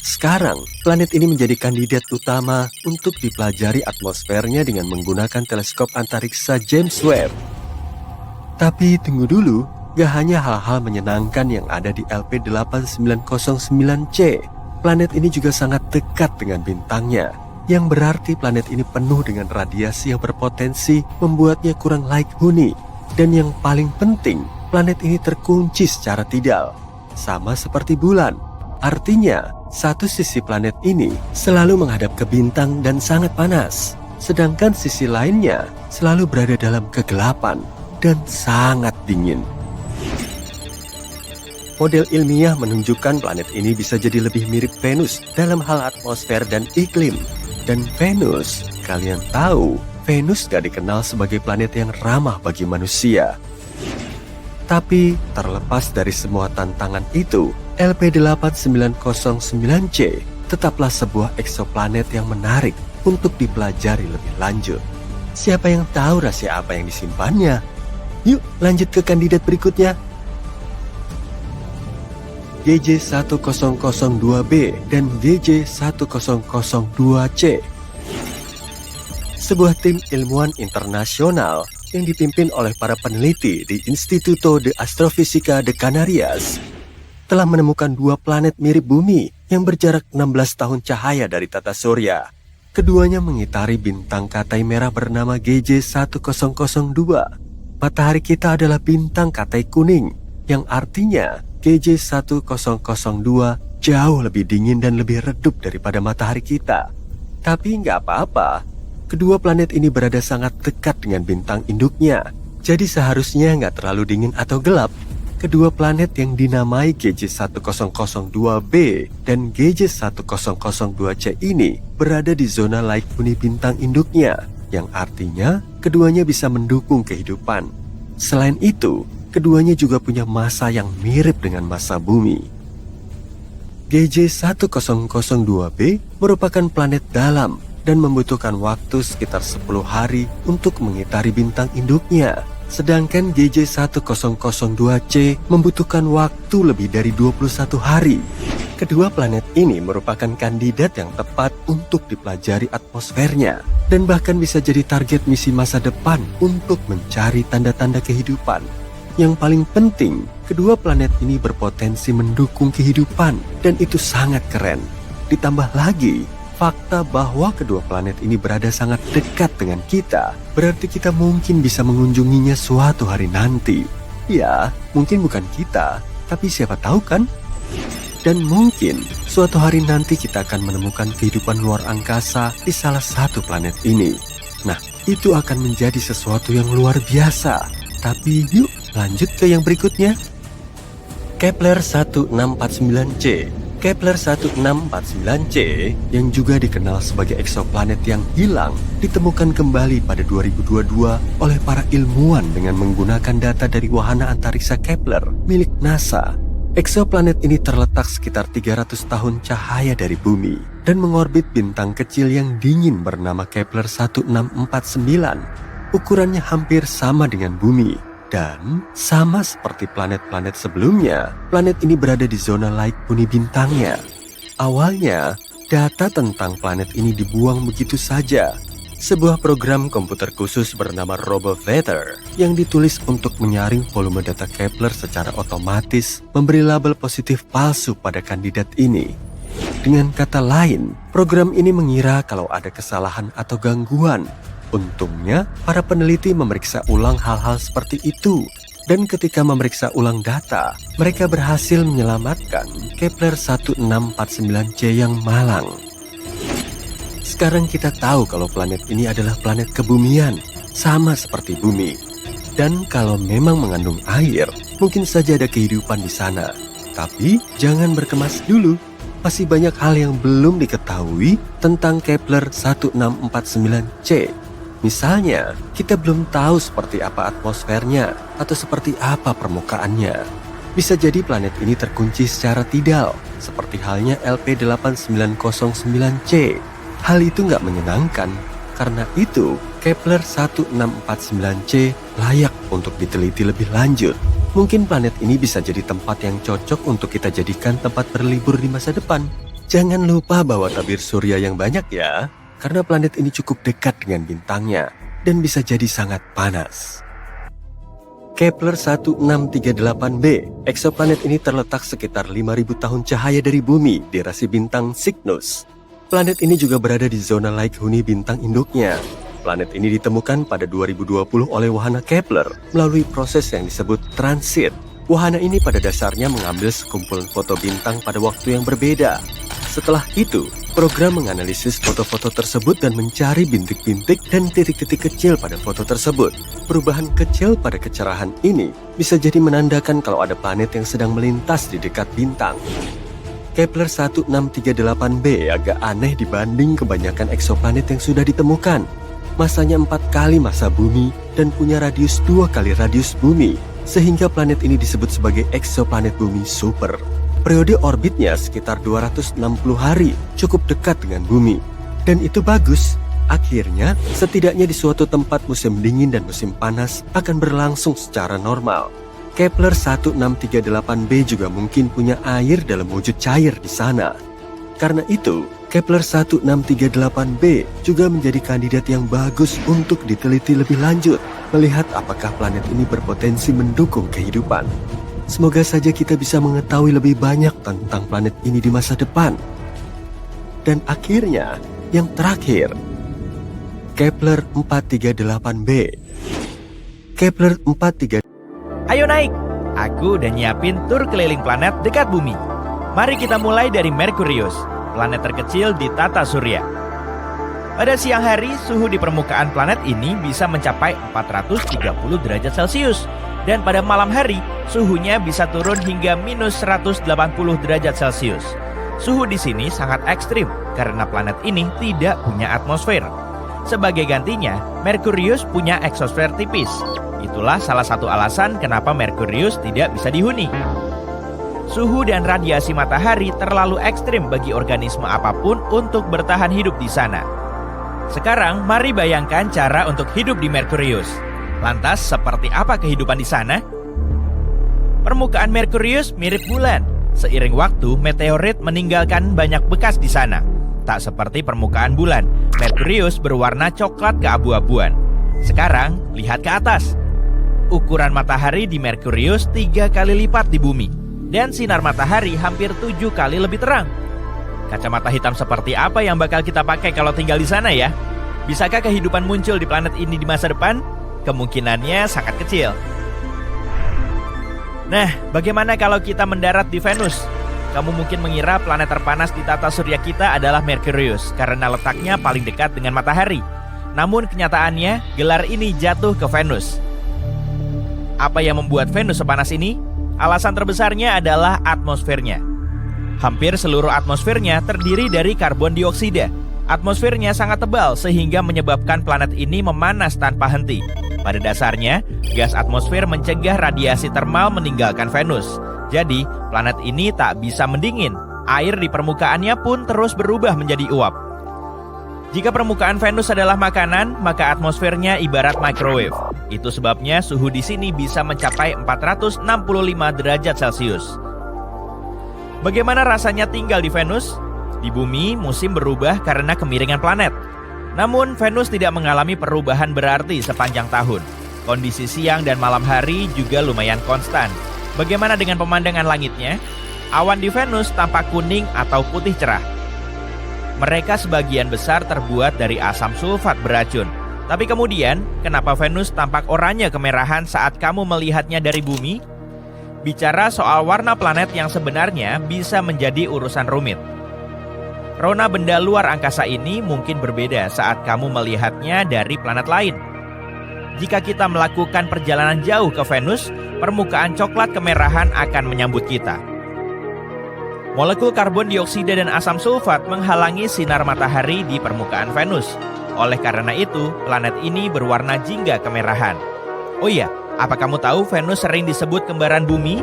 Sekarang, planet ini menjadi kandidat utama untuk dipelajari atmosfernya dengan menggunakan teleskop antariksa James Webb. Tapi tunggu dulu, gak hanya hal-hal menyenangkan yang ada di LP8909C. Planet ini juga sangat dekat dengan bintangnya, yang berarti planet ini penuh dengan radiasi yang berpotensi membuatnya kurang layak huni. Dan yang paling penting, planet ini terkunci secara tidal, sama seperti bulan. Artinya, satu sisi planet ini selalu menghadap ke bintang dan sangat panas, sedangkan sisi lainnya selalu berada dalam kegelapan dan sangat dingin. Model ilmiah menunjukkan planet ini bisa jadi lebih mirip Venus dalam hal atmosfer dan iklim. Dan Venus, kalian tahu, Venus gak dikenal sebagai planet yang ramah bagi manusia. Tapi terlepas dari semua tantangan itu, LP8909C tetaplah sebuah eksoplanet yang menarik untuk dipelajari lebih lanjut. Siapa yang tahu rahasia apa yang disimpannya? Yuk lanjut ke kandidat berikutnya. GJ1002b dan GJ1002C. Sebuah tim ilmuwan internasional yang dipimpin oleh para peneliti di Instituto de Astrofísica de Canarias telah menemukan dua planet mirip bumi yang berjarak 16 tahun cahaya dari tata surya. Keduanya mengitari bintang Katai merah bernama GJ1002. Matahari kita adalah bintang Katai kuning, yang artinya GJ1002 jauh lebih dingin dan lebih redup daripada matahari kita. Tapi nggak apa-apa, kedua planet ini berada sangat dekat dengan bintang induknya. Jadi seharusnya nggak terlalu dingin atau gelap. Kedua planet yang dinamai GJ1002b dan GJ1002c ini berada di zona laik huni bintang induknya, yang artinya keduanya bisa mendukung kehidupan. Selain itu, keduanya juga punya massa yang mirip dengan massa bumi. GJ1002b merupakan planet dalam dan membutuhkan waktu sekitar 10 hari untuk mengitari bintang induknya. Sedangkan GJ1002c membutuhkan waktu lebih dari 21 hari. Kedua planet ini merupakan kandidat yang tepat untuk dipelajari atmosfernya dan bahkan bisa jadi target misi masa depan untuk mencari tanda-tanda kehidupan. Yang paling penting, kedua planet ini berpotensi mendukung kehidupan dan itu sangat keren. Ditambah lagi, fakta bahwa kedua planet ini berada sangat dekat dengan kita, berarti kita mungkin bisa mengunjunginya suatu hari nanti. Ya, mungkin bukan kita, tapi siapa tahu kan? Dan mungkin suatu hari nanti kita akan menemukan kehidupan luar angkasa di salah satu planet ini. Nah, itu akan menjadi sesuatu yang luar biasa. Tapi yuk lanjut ke yang berikutnya. Kepler 1649c. Kepler 1649c yang juga dikenal sebagai eksoplanet yang hilang ditemukan kembali pada 2022 oleh para ilmuwan dengan menggunakan data dari wahana antariksa Kepler milik NASA. Eksoplanet ini terletak sekitar 300 tahun cahaya dari bumi dan mengorbit bintang kecil yang dingin bernama Kepler 1649. Ukurannya hampir sama dengan bumi. Dan sama seperti planet-planet sebelumnya, planet ini berada di zona laik huni bintangnya. Awalnya, data tentang planet ini dibuang begitu saja. Sebuah program komputer khusus bernama RoboVetor yang ditulis untuk menyaring volume data Kepler secara otomatis memberi label positif palsu pada kandidat ini. Dengan kata lain, program ini mengira kalau ada kesalahan atau gangguan. Untungnya, para peneliti memeriksa ulang hal-hal seperti itu. Dan ketika memeriksa ulang data, mereka berhasil menyelamatkan Kepler 1649c yang malang. Sekarang kita tahu kalau planet ini adalah planet kebumian, sama seperti bumi. Dan kalau memang mengandung air, mungkin saja ada kehidupan di sana. Tapi jangan berkemas dulu, masih banyak hal yang belum diketahui tentang Kepler 1649c. Misalnya, kita belum tahu seperti apa atmosfernya atau seperti apa permukaannya. Bisa jadi planet ini terkunci secara tidal, seperti halnya LP8909c. Hal itu nggak menyenangkan, Karena itu, Kepler 1649c layak untuk diteliti lebih lanjut. Mungkin planet ini bisa jadi tempat yang cocok untuk kita jadikan tempat berlibur di masa depan. Jangan lupa bawa tabir surya yang banyak ya, karena planet ini cukup dekat dengan bintangnya dan bisa jadi sangat panas. Kepler 1638b, eksoplanet ini terletak sekitar 5.000 tahun cahaya dari bumi di rasi bintang Cygnus. Planet ini juga berada di zona Lake Huni bintang induknya. Planet ini ditemukan pada 2020 oleh wahana Kepler melalui proses yang disebut transit. Wahana ini pada dasarnya mengambil sekumpulan foto bintang pada waktu yang berbeda. Setelah itu, program menganalisis foto-foto tersebut dan mencari bintik-bintik dan titik-titik kecil pada foto tersebut. Perubahan kecil pada kecerahan ini bisa jadi menandakan kalau ada planet yang sedang melintas di dekat bintang. Kepler 1638b agak aneh dibanding kebanyakan eksoplanet yang sudah ditemukan. Masanya 4 kali massa bumi dan punya radius 2 kali radius bumi, sehingga planet ini disebut sebagai eksoplanet bumi super. Periode orbitnya sekitar 260 hari, cukup dekat dengan bumi. Dan itu bagus. Akhirnya, setidaknya di suatu tempat musim dingin dan musim panas akan berlangsung secara normal. Kepler 1638b juga mungkin punya air dalam wujud cair di sana. Karena itu, Kepler 1638b juga menjadi kandidat yang bagus untuk diteliti lebih lanjut, melihat apakah planet ini berpotensi mendukung kehidupan. Semoga saja kita bisa mengetahui lebih banyak tentang planet ini di masa depan. Dan akhirnya, yang terakhir, Kepler 438b. Kepler 438b. Ayo naik! Aku udah nyiapin tur keliling planet dekat bumi. Mari kita mulai dari Merkurius, planet terkecil di tata surya. Pada siang hari, suhu di permukaan planet ini bisa mencapai 430 derajat Celcius. Dan pada malam hari, suhunya bisa turun hingga minus 180 derajat Celcius. Suhu di sini sangat ekstrim karena planet ini tidak punya atmosfer. Sebagai gantinya, Merkurius punya eksosfer tipis. Itulah salah satu alasan kenapa Merkurius tidak bisa dihuni. Suhu dan radiasi matahari terlalu ekstrim bagi organisme apapun untuk bertahan hidup di sana. Sekarang, mari bayangkan cara untuk hidup di Merkurius. Lantas, seperti apa kehidupan di sana? Permukaan Merkurius mirip bulan. Seiring waktu, meteorit meninggalkan banyak bekas di sana. Tak seperti permukaan bulan, Merkurius berwarna coklat keabu-abuan. Sekarang, lihat ke atas. Ukuran matahari di Merkurius 3 kali lipat di bumi. Dan sinar matahari hampir 7 kali lebih terang. Kacamata hitam seperti apa yang bakal kita pakai kalau tinggal di sana ya? Bisakah kehidupan muncul di planet ini di masa depan? Kemungkinannya sangat kecil. Nah, bagaimana kalau kita mendarat di Venus? Kamu mungkin mengira planet terpanas di tata surya kita adalah Merkurius karena letaknya paling dekat dengan matahari. Namun kenyataannya, gelar ini jatuh ke Venus. Apa yang membuat Venus sepanas ini? Alasan terbesarnya adalah atmosfernya. Hampir seluruh atmosfernya terdiri dari karbon dioksida. Atmosfernya sangat tebal sehingga menyebabkan planet ini memanas tanpa henti. Pada dasarnya, gas atmosfer mencegah radiasi termal meninggalkan Venus. Jadi, planet ini tak bisa mendingin. Air di permukaannya pun terus berubah menjadi uap. Jika permukaan Venus adalah makanan, maka atmosfernya ibarat microwave. Itu sebabnya suhu di sini bisa mencapai 465 derajat Celcius. Bagaimana rasanya tinggal di Venus? Di bumi, musim berubah karena kemiringan planet. Namun, Venus tidak mengalami perubahan berarti sepanjang tahun. Kondisi siang dan malam hari juga lumayan konstan. Bagaimana dengan pemandangan langitnya? Awan di Venus tampak kuning atau putih cerah. Mereka sebagian besar terbuat dari asam sulfat beracun. Tapi kemudian, kenapa Venus tampak oranye kemerahan saat kamu melihatnya dari bumi? Bicara soal warna planet yang sebenarnya bisa menjadi urusan rumit. Rona benda luar angkasa ini mungkin berbeda saat kamu melihatnya dari planet lain. Jika kita melakukan perjalanan jauh ke Venus, permukaan coklat kemerahan akan menyambut kita. Molekul karbon dioksida dan asam sulfat menghalangi sinar matahari di permukaan Venus. Oleh karena itu, planet ini berwarna jingga kemerahan. Oh iya, apa kamu tahu Venus sering disebut kembaran bumi?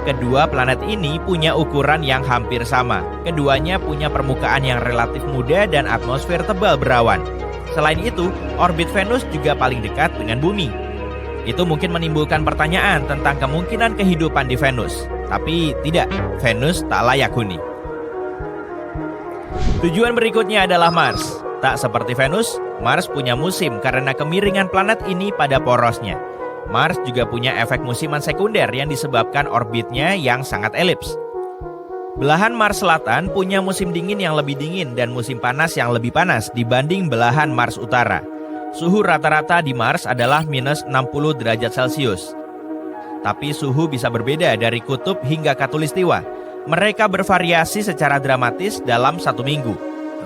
Kedua planet ini punya ukuran yang hampir sama. Keduanya punya permukaan yang relatif muda dan atmosfer tebal berawan. Selain itu, orbit Venus juga paling dekat dengan bumi. Itu mungkin menimbulkan pertanyaan tentang kemungkinan kehidupan di Venus. Tapi tidak, Venus tak layak huni. Tujuan berikutnya adalah Mars. Tak seperti Venus, Mars punya musim karena kemiringan planet ini pada porosnya. Mars juga punya efek musiman sekunder yang disebabkan orbitnya yang sangat elips. Belahan Mars Selatan punya musim dingin yang lebih dingin dan musim panas yang lebih panas dibanding belahan Mars Utara. Suhu rata-rata di Mars adalah minus 60 derajat Celcius. Tapi suhu bisa berbeda dari kutub hingga khatulistiwa. Mereka bervariasi secara dramatis dalam 1 minggu.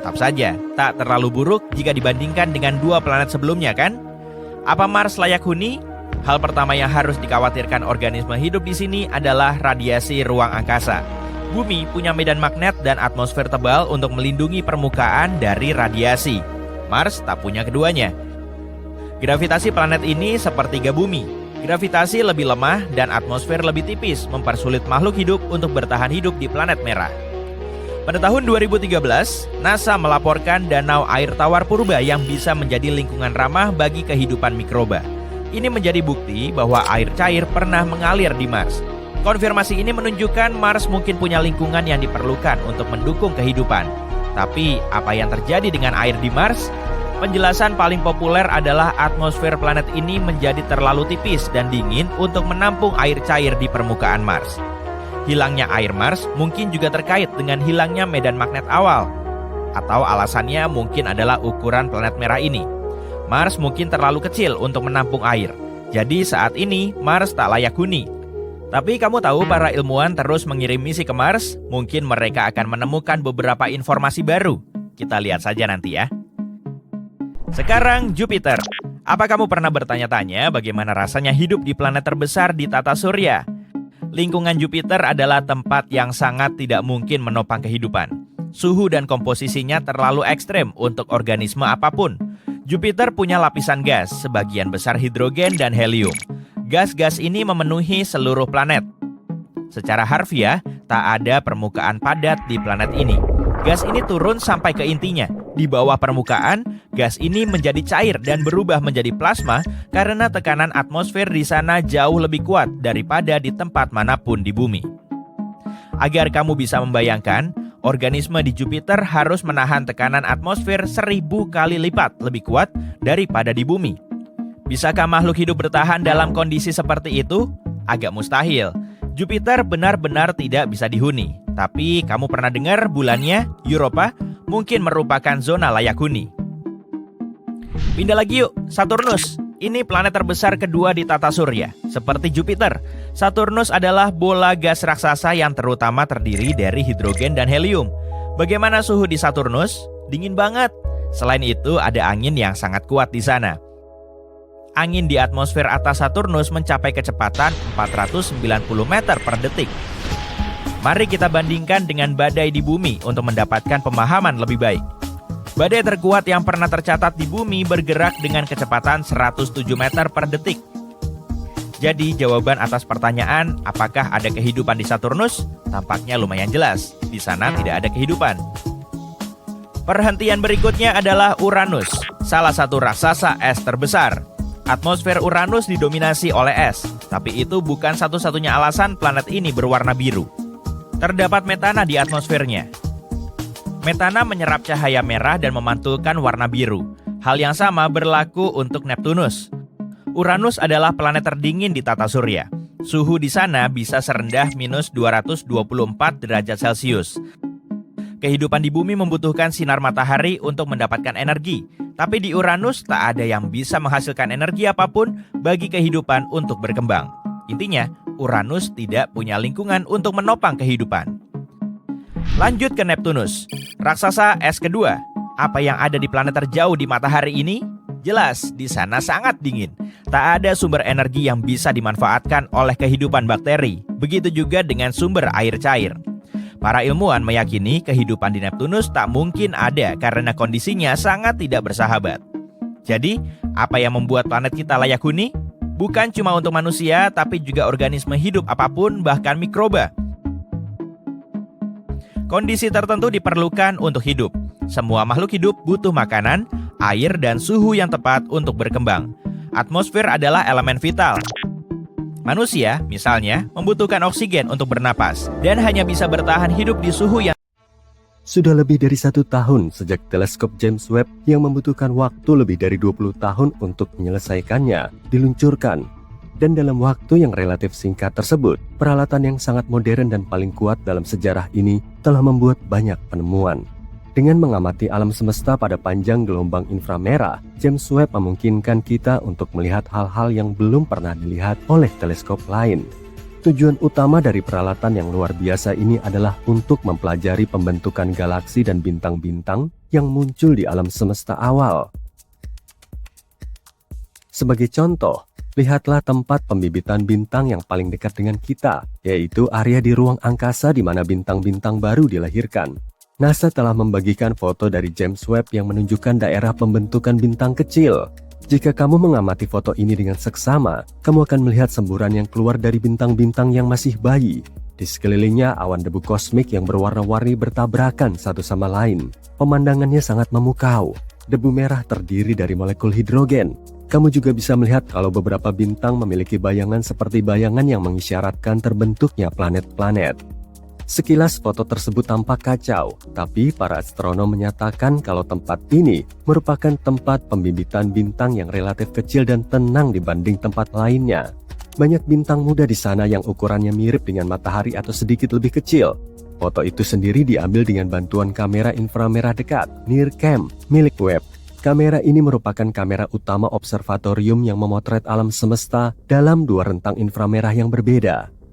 Tetap saja, tak terlalu buruk jika dibandingkan dengan 2 planet sebelumnya kan? Apa Mars layak huni? Hal pertama yang harus dikhawatirkan organisme hidup di sini adalah radiasi ruang angkasa. Bumi punya medan magnet dan atmosfer tebal untuk melindungi permukaan dari radiasi. Mars tak punya keduanya. Gravitasi planet ini sepertiga bumi. Gravitasi lebih lemah dan atmosfer lebih tipis mempersulit makhluk hidup untuk bertahan hidup di planet merah. Pada tahun 2013, NASA melaporkan danau air tawar purba yang bisa menjadi lingkungan ramah bagi kehidupan mikroba. Ini menjadi bukti bahwa air cair pernah mengalir di Mars. Konfirmasi ini menunjukkan Mars mungkin punya lingkungan yang diperlukan untuk mendukung kehidupan. Tapi, apa yang terjadi dengan air di Mars? Penjelasan paling populer adalah atmosfer planet ini menjadi terlalu tipis dan dingin untuk menampung air cair di permukaan Mars. Hilangnya air Mars mungkin juga terkait dengan hilangnya medan magnet awal. Atau alasannya mungkin adalah ukuran planet merah ini. Mars mungkin terlalu kecil untuk menampung air. Jadi saat ini Mars tak layak huni. Tapi kamu tahu para ilmuwan terus mengirim misi ke Mars? Mungkin mereka akan menemukan beberapa informasi baru. Kita lihat saja nanti ya. Sekarang Jupiter. Apa kamu pernah bertanya-tanya bagaimana rasanya hidup di planet terbesar di tata surya? Lingkungan Jupiter adalah tempat yang sangat tidak mungkin menopang kehidupan. Suhu dan komposisinya terlalu ekstrem untuk organisme apapun. Jupiter punya lapisan gas, sebagian besar hidrogen dan helium. Gas-gas ini memenuhi seluruh planet. Secara harfiah, tak ada permukaan padat di planet ini. Gas ini turun sampai ke intinya. Di bawah permukaan, gas ini menjadi cair dan berubah menjadi plasma karena tekanan atmosfer di sana jauh lebih kuat daripada di tempat manapun di bumi. Agar kamu bisa membayangkan, organisme di Jupiter harus menahan tekanan atmosfer 1000 kali lipat lebih kuat daripada di bumi. Bisakah makhluk hidup bertahan dalam kondisi seperti itu? Agak mustahil. Jupiter benar-benar tidak bisa dihuni. Tapi kamu pernah dengar bulannya, Europa, mungkin merupakan zona layak huni. Pindah lagi yuk, Saturnus. Ini planet terbesar kedua di tata surya. Seperti Jupiter, Saturnus adalah bola gas raksasa yang terutama terdiri dari hidrogen dan helium. Bagaimana suhu di Saturnus? Dingin banget. Selain itu, ada angin yang sangat kuat di sana. Angin di atmosfer atas Saturnus mencapai kecepatan 490 meter per detik. Mari kita bandingkan dengan badai di bumi untuk mendapatkan pemahaman lebih baik. Badai terkuat yang pernah tercatat di bumi bergerak dengan kecepatan 107 meter per detik. Jadi jawaban atas pertanyaan apakah ada kehidupan di Saturnus? Tampaknya lumayan jelas, di sana tidak ada kehidupan. Perhentian berikutnya adalah Uranus, salah satu raksasa es terbesar. Atmosfer Uranus didominasi oleh es, tapi itu bukan satu-satunya alasan planet ini berwarna biru. Terdapat metana di atmosfernya. Metana menyerap cahaya merah dan memantulkan warna biru. Hal yang sama berlaku untuk Neptunus. Uranus adalah planet terdingin di tata surya. Suhu di sana bisa serendah minus 224 derajat Celcius. Kehidupan di bumi membutuhkan sinar matahari untuk mendapatkan energi. Tapi di Uranus tak ada yang bisa menghasilkan energi apapun bagi kehidupan untuk berkembang. Intinya, Uranus tidak punya lingkungan untuk menopang kehidupan. Lanjut ke Neptunus, raksasa es kedua. Apa yang ada di planet terjauh di matahari ini? Jelas, di sana sangat dingin. Tak ada sumber energi yang bisa dimanfaatkan oleh kehidupan bakteri. Begitu juga dengan sumber air cair. Para ilmuwan meyakini kehidupan di Neptunus tak mungkin ada karena kondisinya sangat tidak bersahabat. Jadi, apa yang membuat planet kita layak huni? Bukan cuma untuk manusia, tapi juga organisme hidup apapun, bahkan mikroba. Kondisi tertentu diperlukan untuk hidup. Semua makhluk hidup butuh makanan, air, dan suhu yang tepat untuk berkembang. Atmosfer adalah elemen vital. Manusia, misalnya, membutuhkan oksigen untuk bernapas dan hanya bisa bertahan hidup di suhu yang Sudah lebih dari 1 tahun sejak teleskop James Webb yang membutuhkan waktu lebih dari 20 tahun untuk menyelesaikannya diluncurkan. Dan dalam waktu yang relatif singkat tersebut, peralatan yang sangat modern dan paling kuat dalam sejarah ini telah membuat banyak penemuan. Dengan mengamati alam semesta pada panjang gelombang inframerah, James Webb memungkinkan kita untuk melihat hal-hal yang belum pernah dilihat oleh teleskop lain. Tujuan utama dari peralatan yang luar biasa ini adalah untuk mempelajari pembentukan galaksi dan bintang-bintang yang muncul di alam semesta awal. Sebagai contoh, lihatlah tempat pembibitan bintang yang paling dekat dengan kita, yaitu area di ruang angkasa di mana bintang-bintang baru dilahirkan. NASA telah membagikan foto dari James Webb yang menunjukkan daerah pembentukan bintang kecil. Jika kamu mengamati foto ini dengan seksama, kamu akan melihat semburan yang keluar dari bintang-bintang yang masih bayi. Di sekelilingnya, awan debu kosmik yang berwarna-warni bertabrakan satu sama lain. Pemandangannya sangat memukau. Debu merah terdiri dari molekul hidrogen. Kamu juga bisa melihat kalau beberapa bintang memiliki bayangan seperti bayangan yang mengisyaratkan terbentuknya planet-planet. Sekilas foto tersebut tampak kacau, tapi para astronom menyatakan kalau tempat ini merupakan tempat pembibitan bintang yang relatif kecil dan tenang dibanding tempat lainnya. Banyak bintang muda di sana yang ukurannya mirip dengan matahari atau sedikit lebih kecil. Foto itu sendiri diambil dengan bantuan kamera inframerah dekat, NIRCam, milik Webb. Kamera ini merupakan kamera utama observatorium yang memotret alam semesta dalam 2 rentang inframerah yang berbeda.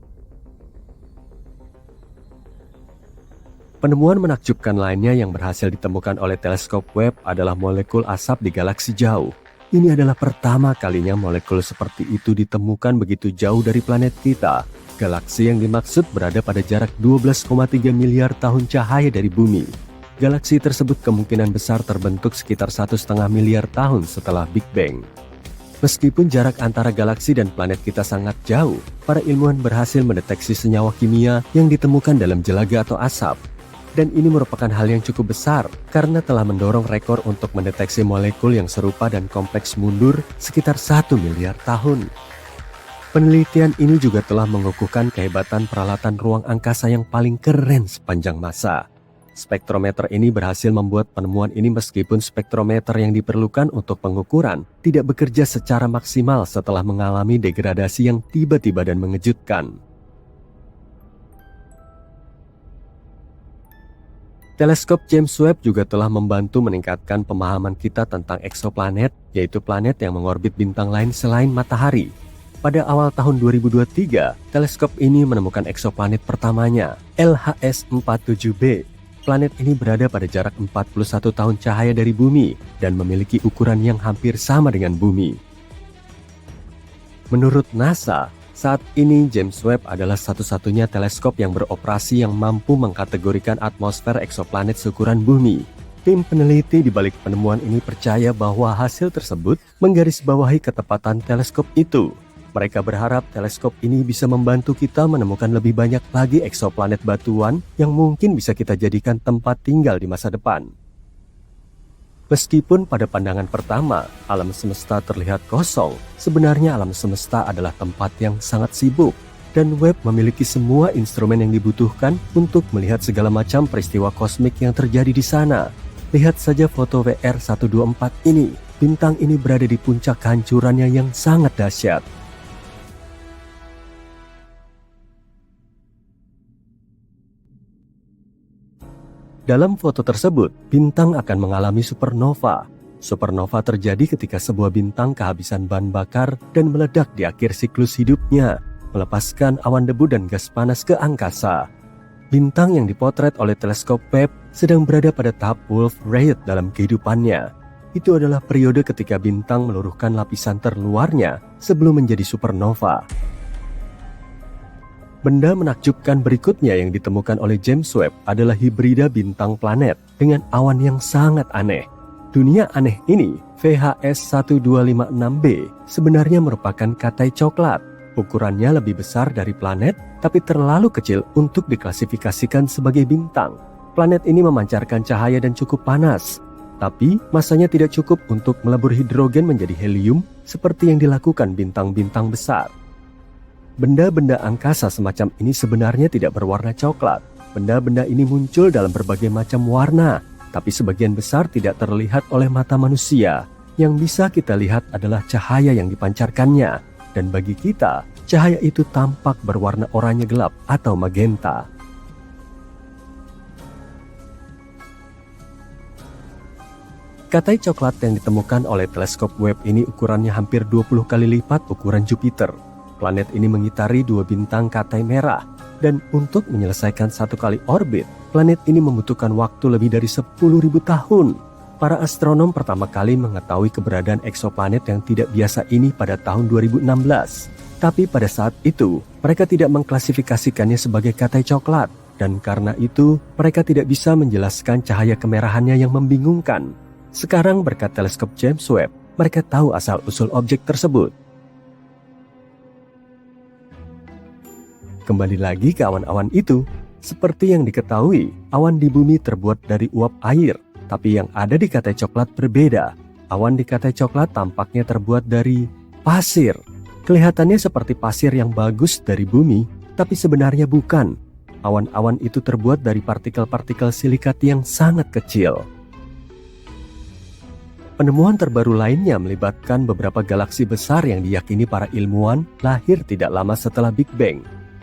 Penemuan menakjubkan lainnya yang berhasil ditemukan oleh teleskop Webb adalah molekul asap di galaksi jauh. Ini adalah pertama kalinya molekul seperti itu ditemukan begitu jauh dari planet kita. Galaksi yang dimaksud berada pada jarak 12,3 miliar tahun cahaya dari bumi. Galaksi tersebut kemungkinan besar terbentuk sekitar 1,5 miliar tahun setelah Big Bang. Meskipun jarak antara galaksi dan planet kita sangat jauh, para ilmuwan berhasil mendeteksi senyawa kimia yang ditemukan dalam jelaga atau asap. Dan ini merupakan hal yang cukup besar karena telah mendorong rekor untuk mendeteksi molekul yang serupa dan kompleks mundur sekitar 1 miliar tahun. Penelitian ini juga telah mengukuhkan kehebatan peralatan ruang angkasa yang paling keren sepanjang masa. Spektrometer ini berhasil membuat penemuan ini meskipun spektrometer yang diperlukan untuk pengukuran tidak bekerja secara maksimal setelah mengalami degradasi yang tiba-tiba dan mengejutkan. Teleskop James Webb juga telah membantu meningkatkan pemahaman kita tentang eksoplanet, yaitu planet yang mengorbit bintang lain selain matahari. Pada awal tahun 2023, teleskop ini menemukan eksoplanet pertamanya, LHS-47b. Planet ini berada pada jarak 41 tahun cahaya dari bumi dan memiliki ukuran yang hampir sama dengan bumi. Menurut NASA, saat ini James Webb adalah satu-satunya teleskop yang beroperasi yang mampu mengkategorikan atmosfer eksoplanet seukuran bumi. Tim peneliti di balik penemuan ini percaya bahwa hasil tersebut menggarisbawahi ketepatan teleskop itu. Mereka berharap teleskop ini bisa membantu kita menemukan lebih banyak lagi eksoplanet batuan yang mungkin bisa kita jadikan tempat tinggal di masa depan. Meskipun pada pandangan pertama, alam semesta terlihat kosong, sebenarnya alam semesta adalah tempat yang sangat sibuk, dan Webb memiliki semua instrumen yang dibutuhkan untuk melihat segala macam peristiwa kosmik yang terjadi di sana. Lihat saja foto WR124 ini, bintang ini berada di puncak kehancurannya yang sangat dahsyat. Dalam foto tersebut, bintang akan mengalami supernova. Supernova terjadi ketika sebuah bintang kehabisan bahan bakar dan meledak di akhir siklus hidupnya, melepaskan awan debu dan gas panas ke angkasa. Bintang yang dipotret oleh teleskop Webb sedang berada pada tahap Wolf Rayet dalam kehidupannya. Itu adalah periode ketika bintang meluruhkan lapisan terluarnya sebelum menjadi supernova. Benda menakjubkan berikutnya yang ditemukan oleh James Webb adalah hibrida bintang planet dengan awan yang sangat aneh. Dunia aneh ini, VHS1256b, sebenarnya merupakan katai coklat. Ukurannya lebih besar dari planet, tapi terlalu kecil untuk diklasifikasikan sebagai bintang. Planet ini memancarkan cahaya dan cukup panas. Tapi masanya tidak cukup untuk melebur hidrogen menjadi helium seperti yang dilakukan bintang-bintang besar. Benda-benda angkasa semacam ini sebenarnya tidak berwarna coklat. Benda-benda ini muncul dalam berbagai macam warna, tapi sebagian besar tidak terlihat oleh mata manusia. Yang bisa kita lihat adalah cahaya yang dipancarkannya, dan bagi kita, cahaya itu tampak berwarna oranye gelap atau magenta. Katai coklat yang ditemukan oleh teleskop Webb ini ukurannya hampir 20 kali lipat ukuran Jupiter. Planet ini mengitari 2 bintang katai merah, dan untuk menyelesaikan 1 kali orbit, planet ini membutuhkan waktu lebih dari 10.000 tahun. Para astronom pertama kali mengetahui keberadaan eksoplanet yang tidak biasa ini pada tahun 2016. Tapi pada saat itu, mereka tidak mengklasifikasikannya sebagai katai coklat, dan karena itu, mereka tidak bisa menjelaskan cahaya kemerahannya yang membingungkan. Sekarang berkat teleskop James Webb, mereka tahu asal-usul objek tersebut. Kembali lagi ke awan-awan itu. Seperti yang diketahui, awan di bumi terbuat dari uap air, tapi yang ada di katai coklat berbeda. Awan di katai coklat tampaknya terbuat dari pasir. Kelihatannya seperti pasir yang bagus dari bumi, tapi sebenarnya bukan. Awan-awan itu terbuat dari partikel-partikel silikat yang sangat kecil. Penemuan terbaru lainnya melibatkan beberapa galaksi besar yang diyakini para ilmuwan lahir tidak lama setelah Big Bang.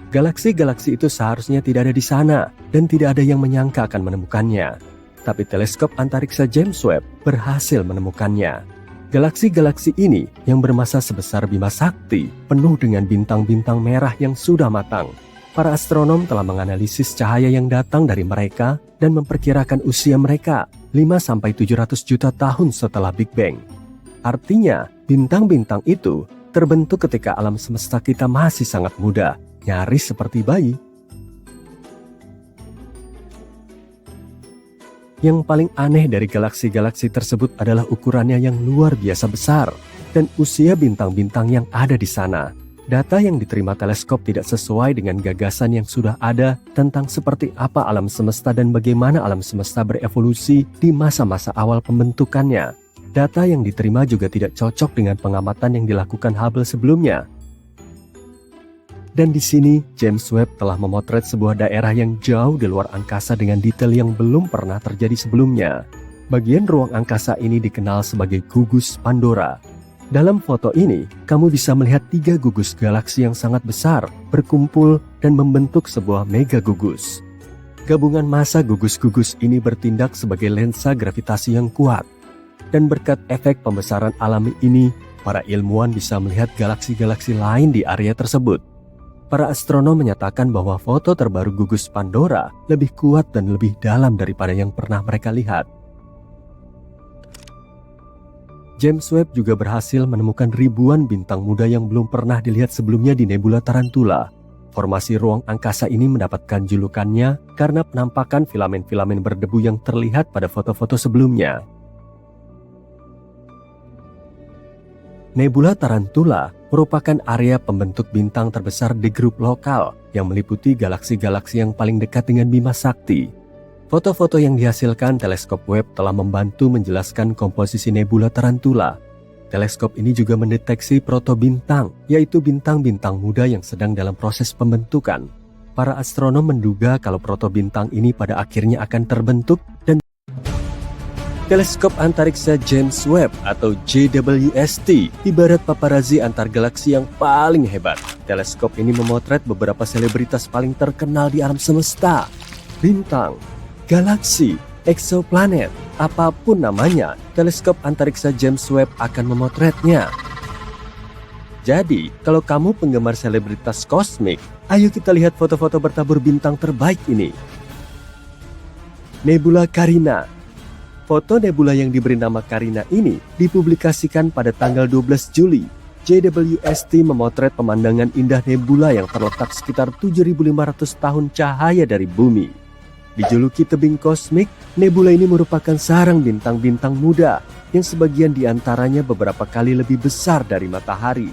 Galaksi-galaksi itu seharusnya tidak ada di sana dan tidak ada yang menyangka akan menemukannya. Tapi teleskop antariksa James Webb berhasil menemukannya. Galaksi-galaksi ini yang bermassa sebesar Bima Sakti penuh dengan bintang-bintang merah yang sudah matang. Para astronom telah menganalisis cahaya yang datang dari mereka dan memperkirakan usia mereka 5-700 juta tahun setelah Big Bang. Artinya, bintang-bintang itu terbentuk ketika alam semesta kita masih sangat muda, nyaris seperti bayi. Yang paling aneh dari galaksi-galaksi tersebut adalah ukurannya yang luar biasa besar dan usia bintang-bintang yang ada di sana. Data yang diterima teleskop tidak sesuai dengan gagasan yang sudah ada tentang seperti apa alam semesta dan bagaimana alam semesta berevolusi di masa-masa awal pembentukannya. Data yang diterima juga tidak cocok dengan pengamatan yang dilakukan Hubble sebelumnya. Dan di sini, James Webb telah memotret sebuah daerah yang jauh di luar angkasa dengan detail yang belum pernah terjadi sebelumnya. Bagian ruang angkasa ini dikenal sebagai gugus Pandora. Dalam foto ini, kamu bisa melihat 3 gugus galaksi yang sangat besar berkumpul dan membentuk sebuah mega gugus. Gabungan massa gugus-gugus ini bertindak sebagai lensa gravitasi yang kuat. Dan berkat efek pembesaran alami ini, para ilmuwan bisa melihat galaksi-galaksi lain di area tersebut. Para astronom menyatakan bahwa foto terbaru gugus Pandora lebih kuat dan lebih dalam daripada yang pernah mereka lihat. James Webb juga berhasil menemukan ribuan bintang muda yang belum pernah dilihat sebelumnya di nebula Tarantula. Formasi ruang angkasa ini mendapatkan julukannya karena penampakan filamen-filamen berdebu yang terlihat pada foto-foto sebelumnya. Nebula Tarantula merupakan area pembentuk bintang terbesar di grup lokal yang meliputi galaksi-galaksi yang paling dekat dengan Bima Sakti. Foto-foto yang dihasilkan teleskop Webb telah membantu menjelaskan komposisi nebula Tarantula. Teleskop ini juga mendeteksi protobintang, yaitu bintang-bintang muda yang sedang dalam proses pembentukan. Para astronom menduga kalau protobintang ini pada akhirnya akan terbentuk dan teleskop antariksa James Webb atau JWST ibarat paparazi antar galaksi yang paling hebat. Teleskop ini memotret beberapa selebritas paling terkenal di alam semesta. Bintang, galaksi, eksoplanet, apapun namanya, teleskop antariksa James Webb akan memotretnya. Jadi, kalau kamu penggemar selebritas kosmik, ayo kita lihat foto-foto bertabur bintang terbaik ini. Nebula Carina. Foto nebula yang diberi nama Carina ini dipublikasikan pada tanggal 12 Juli. JWST memotret pemandangan indah nebula yang terletak sekitar 7.500 tahun cahaya dari bumi. Dijuluki tebing kosmik, nebula ini merupakan sarang bintang-bintang muda yang sebagian diantaranya beberapa kali lebih besar dari matahari.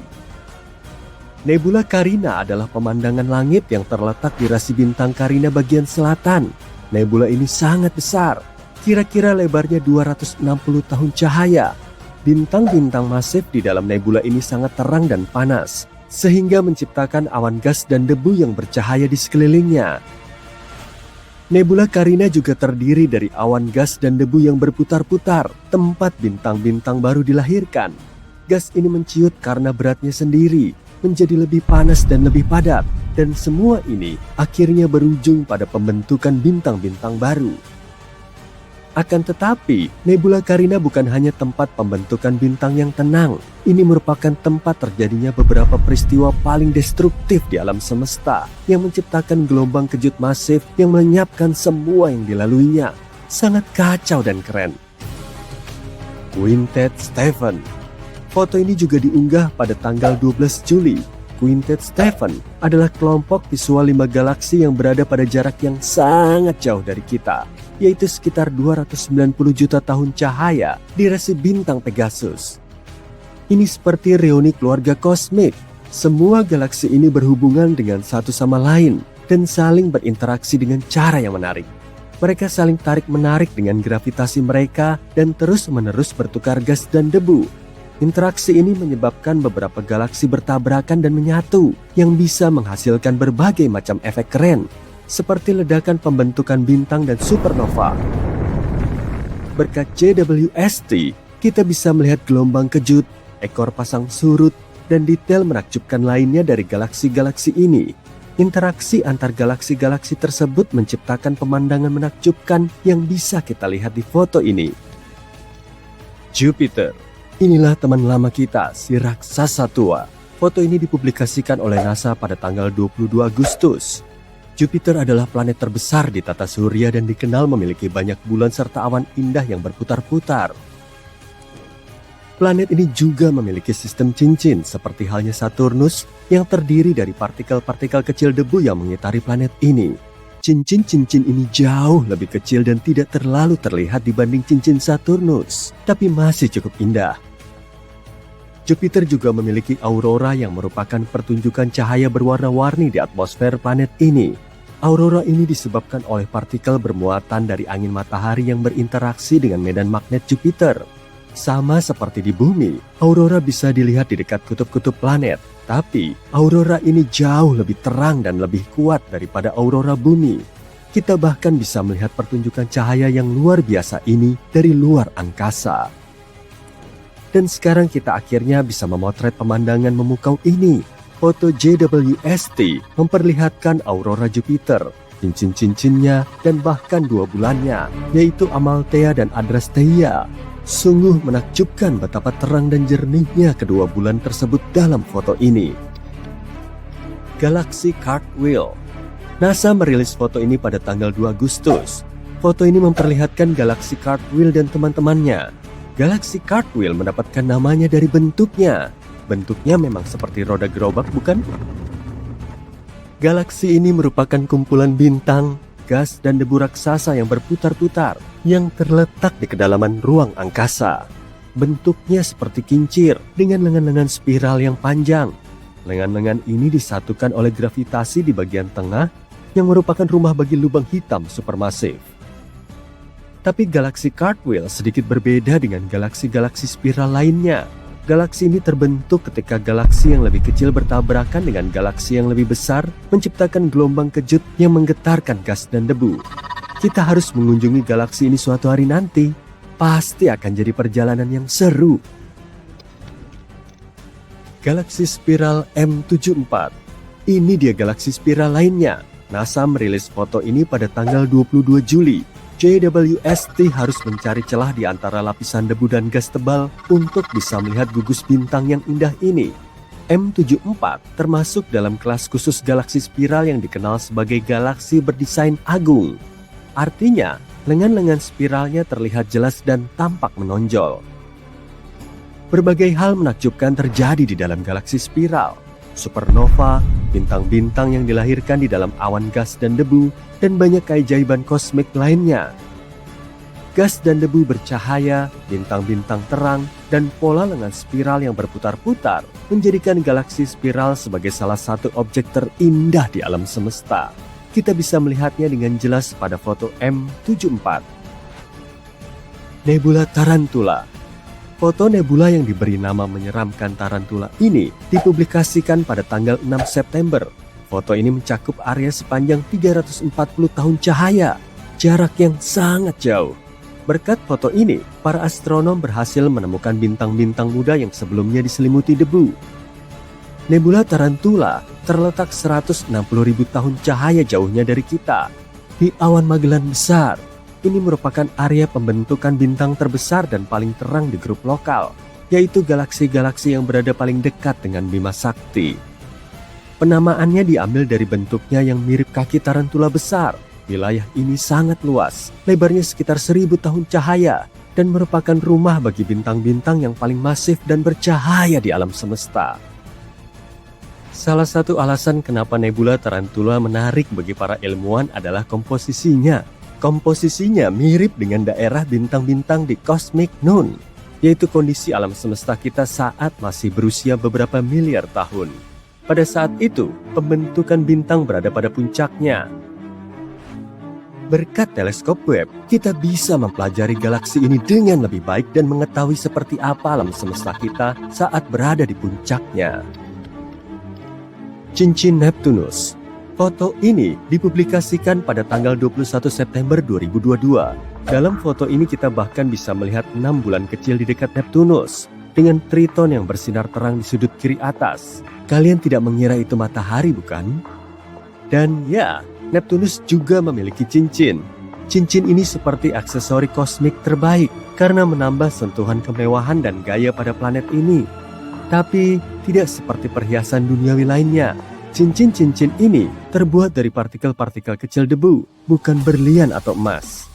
Nebula Carina adalah pemandangan langit yang terletak di rasi bintang Carina bagian selatan. Nebula ini sangat besar. kira-kira lebarnya 260 tahun cahaya. Bintang-bintang masif di dalam nebula ini sangat terang dan panas, sehingga menciptakan awan gas dan debu yang bercahaya di sekelilingnya. Nebula Carina juga terdiri dari awan gas dan debu yang berputar-putar, tempat bintang-bintang baru dilahirkan. Gas ini menciut karena beratnya sendiri, menjadi lebih panas dan lebih padat, dan semua ini akhirnya berujung pada pembentukan bintang-bintang baru. Akan tetapi, nebula Carina bukan hanya tempat pembentukan bintang yang tenang. Ini merupakan tempat terjadinya beberapa peristiwa paling destruktif di alam semesta yang menciptakan gelombang kejut masif yang melenyapkan semua yang dilaluinya. Sangat kacau dan keren. Quintet Stephen. Foto ini juga diunggah pada tanggal 12 Juli. Quintet Stephen adalah kelompok visual 5 galaksi yang berada pada jarak yang sangat jauh dari kita, yaitu sekitar 290 juta tahun cahaya di rasi bintang Pegasus. Ini seperti reuni keluarga kosmik. Semua galaksi ini berhubungan dengan satu sama lain dan saling berinteraksi dengan cara yang menarik. Mereka saling tarik-menarik dengan gravitasi mereka dan terus-menerus bertukar gas dan debu. Interaksi ini menyebabkan beberapa galaksi bertabrakan dan menyatu yang bisa menghasilkan berbagai macam efek keren, seperti ledakan pembentukan bintang dan supernova. Berkat JWST, kita bisa melihat gelombang kejut, ekor pasang surut, dan detail menakjubkan lainnya dari galaksi-galaksi ini. Interaksi antar galaksi-galaksi tersebut menciptakan pemandangan menakjubkan yang bisa kita lihat di foto ini. Jupiter. Inilah teman lama kita, si raksasa tua. Foto ini dipublikasikan oleh NASA pada tanggal 22 Agustus. Jupiter adalah planet terbesar di tata surya dan dikenal memiliki banyak bulan serta awan indah yang berputar-putar. Planet ini juga memiliki sistem cincin seperti halnya Saturnus yang terdiri dari partikel-partikel kecil debu yang mengitari planet ini. Cincin-cincin ini jauh lebih kecil dan tidak terlalu terlihat dibanding cincin Saturnus, tapi masih cukup indah. Jupiter juga memiliki aurora yang merupakan pertunjukan cahaya berwarna-warni di atmosfer planet ini. Aurora ini disebabkan oleh partikel bermuatan dari angin matahari yang berinteraksi dengan medan magnet Jupiter. Sama seperti di bumi, aurora bisa dilihat di dekat kutub-kutub planet. Tapi, aurora ini jauh lebih terang dan lebih kuat daripada aurora bumi. Kita bahkan bisa melihat pertunjukan cahaya yang luar biasa ini dari luar angkasa. Dan sekarang kita akhirnya bisa memotret pemandangan memukau ini. Foto JWST memperlihatkan aurora Jupiter, cincin-cincinnya, dan bahkan 2 bulannya, yaitu Amalthea dan Adrastea. Sungguh menakjubkan betapa terang dan jernihnya kedua bulan tersebut dalam foto ini. Galaksi Cartwheel. NASA merilis foto ini pada tanggal 2 Agustus. Foto ini memperlihatkan galaksi Cartwheel dan teman-temannya. Galaksi Cartwheel mendapatkan namanya dari bentuknya. Bentuknya memang seperti roda gerobak, bukan? Galaksi ini merupakan kumpulan bintang, gas, dan debu raksasa yang berputar-putar yang terletak di kedalaman ruang angkasa. Bentuknya seperti kincir dengan lengan-lengan spiral yang panjang. Lengan-lengan ini disatukan oleh gravitasi di bagian tengah yang merupakan rumah bagi lubang hitam supermasif. Tapi galaksi Cartwheel sedikit berbeda dengan galaksi-galaksi spiral lainnya. Galaksi ini terbentuk ketika galaksi yang lebih kecil bertabrakan dengan galaksi yang lebih besar, menciptakan gelombang kejut yang menggetarkan gas dan debu. Kita harus mengunjungi galaksi ini suatu hari nanti. Pasti akan jadi perjalanan yang seru. Galaksi spiral M74. Ini dia galaksi spiral lainnya. NASA merilis foto ini pada tanggal 22 Juli. JWST harus mencari celah di antara lapisan debu dan gas tebal untuk bisa melihat gugus bintang yang indah ini. M74 termasuk dalam kelas khusus galaksi spiral yang dikenal sebagai galaksi berdesain agung. Artinya, lengan-lengan spiralnya terlihat jelas dan tampak menonjol. Berbagai hal menakjubkan terjadi di dalam galaksi spiral. Supernova, bintang-bintang yang dilahirkan di dalam awan gas dan debu, dan banyak keajaiban kosmik lainnya. Gas dan debu bercahaya, bintang-bintang terang, dan pola lengan spiral yang berputar-putar menjadikan galaksi spiral sebagai salah satu objek terindah di alam semesta. Kita bisa melihatnya dengan jelas pada foto M74. Nebula Tarantula. Foto nebula yang diberi nama menyeramkan Tarantula ini dipublikasikan pada tanggal 6 September. Foto ini mencakup area sepanjang 340 tahun cahaya, jarak yang sangat jauh. Berkat foto ini, para astronom berhasil menemukan bintang-bintang muda yang sebelumnya diselimuti debu. Nebula Tarantula terletak 160.000 tahun cahaya jauhnya dari kita, di awan Magellan Besar. Ini merupakan area pembentukan bintang terbesar dan paling terang di grup lokal, yaitu galaksi-galaksi yang berada paling dekat dengan Bima Sakti. Penamaannya diambil dari bentuknya yang mirip kaki tarantula besar. Wilayah ini sangat luas, lebarnya sekitar 1000 tahun cahaya, dan merupakan rumah bagi bintang-bintang yang paling masif dan bercahaya di alam semesta. Salah satu alasan kenapa nebula Tarantula menarik bagi para ilmuwan adalah komposisinya. Komposisinya mirip dengan daerah bintang-bintang di Cosmic Noon, yaitu kondisi alam semesta kita saat masih berusia beberapa miliar tahun. Pada saat itu, pembentukan bintang berada pada puncaknya. Berkat teleskop Webb, kita bisa mempelajari galaksi ini dengan lebih baik dan mengetahui seperti apa alam semesta kita saat berada di puncaknya. Cincin Neptunus. Foto ini dipublikasikan pada tanggal 21 September 2022. Dalam foto ini kita bahkan bisa melihat 6 bulan kecil di dekat Neptunus, dengan Triton yang bersinar terang di sudut kiri atas. Kalian tidak mengira itu matahari, bukan? Dan ya, Neptunus juga memiliki cincin. Cincin ini seperti aksesori kosmik terbaik karena menambah sentuhan kemewahan dan gaya pada planet ini. Tapi tidak seperti perhiasan duniawi lainnya. Cincin-cincin ini terbuat dari partikel-partikel kecil debu, bukan berlian atau emas.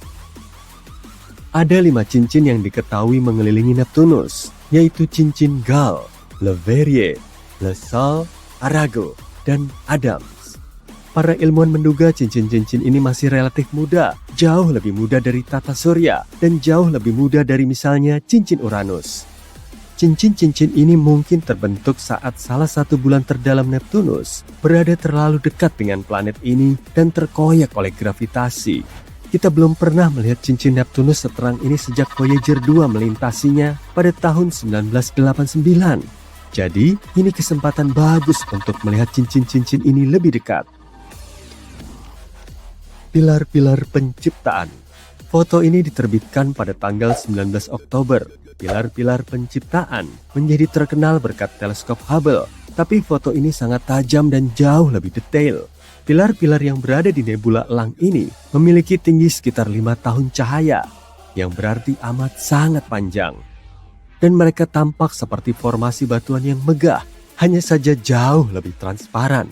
Ada 5 cincin yang diketahui mengelilingi Neptunus, yaitu cincin Gale, Le Verrier, Le Sol, Arago, dan Adams. Para ilmuwan menduga cincin-cincin ini masih relatif muda, jauh lebih muda dari tata surya, dan jauh lebih muda dari misalnya cincin Uranus. Cincin-cincin ini mungkin terbentuk saat salah satu bulan terdalam Neptunus berada terlalu dekat dengan planet ini dan terkoyak oleh gravitasi. Kita belum pernah melihat cincin Neptunus seterang ini sejak Voyager 2 melintasinya pada tahun 1989. Jadi, ini kesempatan bagus untuk melihat cincin-cincin ini lebih dekat. Pilar-pilar penciptaan. Foto ini diterbitkan pada tanggal 19 Oktober. Pilar-pilar penciptaan menjadi terkenal berkat teleskop Hubble, tapi foto ini sangat tajam dan jauh lebih detail. Pilar-pilar yang berada di nebula elang ini memiliki tinggi sekitar 5 tahun cahaya, yang berarti amat sangat panjang. Dan mereka tampak seperti formasi batuan yang megah, hanya saja jauh lebih transparan.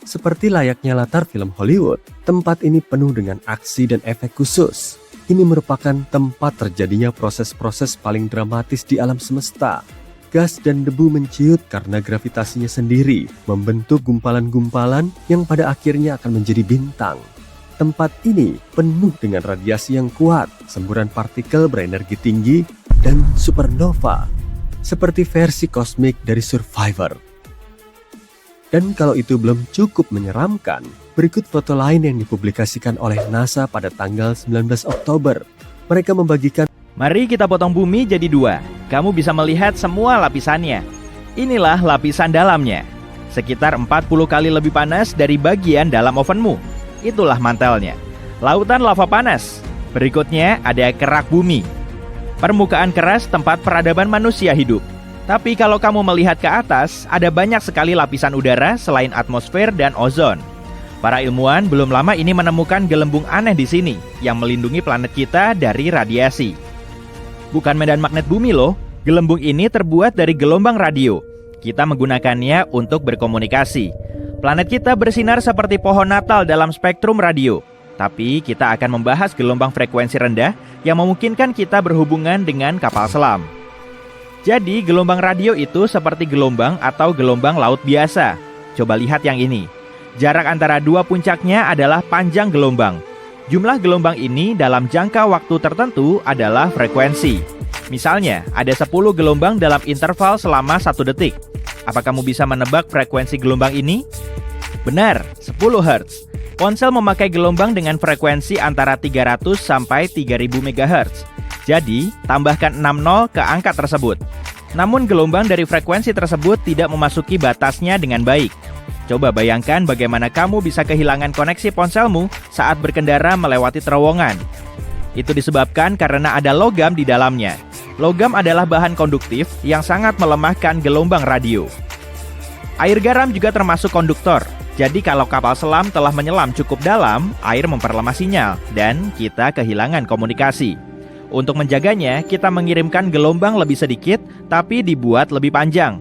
Seperti layaknya latar film Hollywood, tempat ini penuh dengan aksi dan efek khusus. Ini merupakan tempat terjadinya proses-proses paling dramatis di alam semesta. Gas dan debu menciut karena gravitasinya sendiri, membentuk gumpalan-gumpalan yang pada akhirnya akan menjadi bintang. Tempat ini penuh dengan radiasi yang kuat, semburan partikel berenergi tinggi, dan supernova, seperti versi kosmik dari Survivor. Dan kalau itu belum cukup menyeramkan, berikut foto lain yang dipublikasikan oleh NASA pada tanggal 19 Oktober. Mereka membagikan, mari kita potong bumi jadi 2. Kamu bisa melihat semua lapisannya. Inilah lapisan dalamnya. Sekitar 40 kali lebih panas dari bagian dalam ovenmu. Itulah mantelnya. Lautan lava panas. Berikutnya ada kerak bumi. Permukaan keras tempat peradaban manusia hidup. Tapi kalau kamu melihat ke atas, ada banyak sekali lapisan udara selain atmosfer dan ozon. Para ilmuwan belum lama ini menemukan gelembung aneh di sini yang melindungi planet kita dari radiasi. Bukan medan magnet bumi loh, gelembung ini terbuat dari gelombang radio. Kita menggunakannya untuk berkomunikasi. Planet kita bersinar seperti pohon Natal dalam spektrum radio. Tapi kita akan membahas gelombang frekuensi rendah yang memungkinkan kita berhubungan dengan kapal selam. Jadi gelombang radio itu seperti gelombang atau gelombang laut biasa. Coba lihat yang ini. Jarak antara dua puncaknya adalah panjang gelombang. Jumlah gelombang ini dalam jangka waktu tertentu adalah frekuensi. Misalnya, ada 10 gelombang dalam interval selama 1 detik. Apa kamu bisa menebak frekuensi gelombang ini? Benar, 10 Hz. Ponsel memakai gelombang dengan frekuensi antara 300 sampai 3000 MHz. Jadi, tambahkan 6 nol ke angka tersebut. Namun gelombang dari frekuensi tersebut tidak memasuki batasnya dengan baik. Coba bayangkan bagaimana kamu bisa kehilangan koneksi ponselmu saat berkendara melewati terowongan. Itu disebabkan karena ada logam di dalamnya. Logam adalah bahan konduktif yang sangat melemahkan gelombang radio. Air garam juga termasuk konduktor. Jadi kalau kapal selam telah menyelam cukup dalam, air memperlemah sinyal dan kita kehilangan komunikasi. Untuk menjaganya, kita mengirimkan gelombang lebih sedikit tapi dibuat lebih panjang.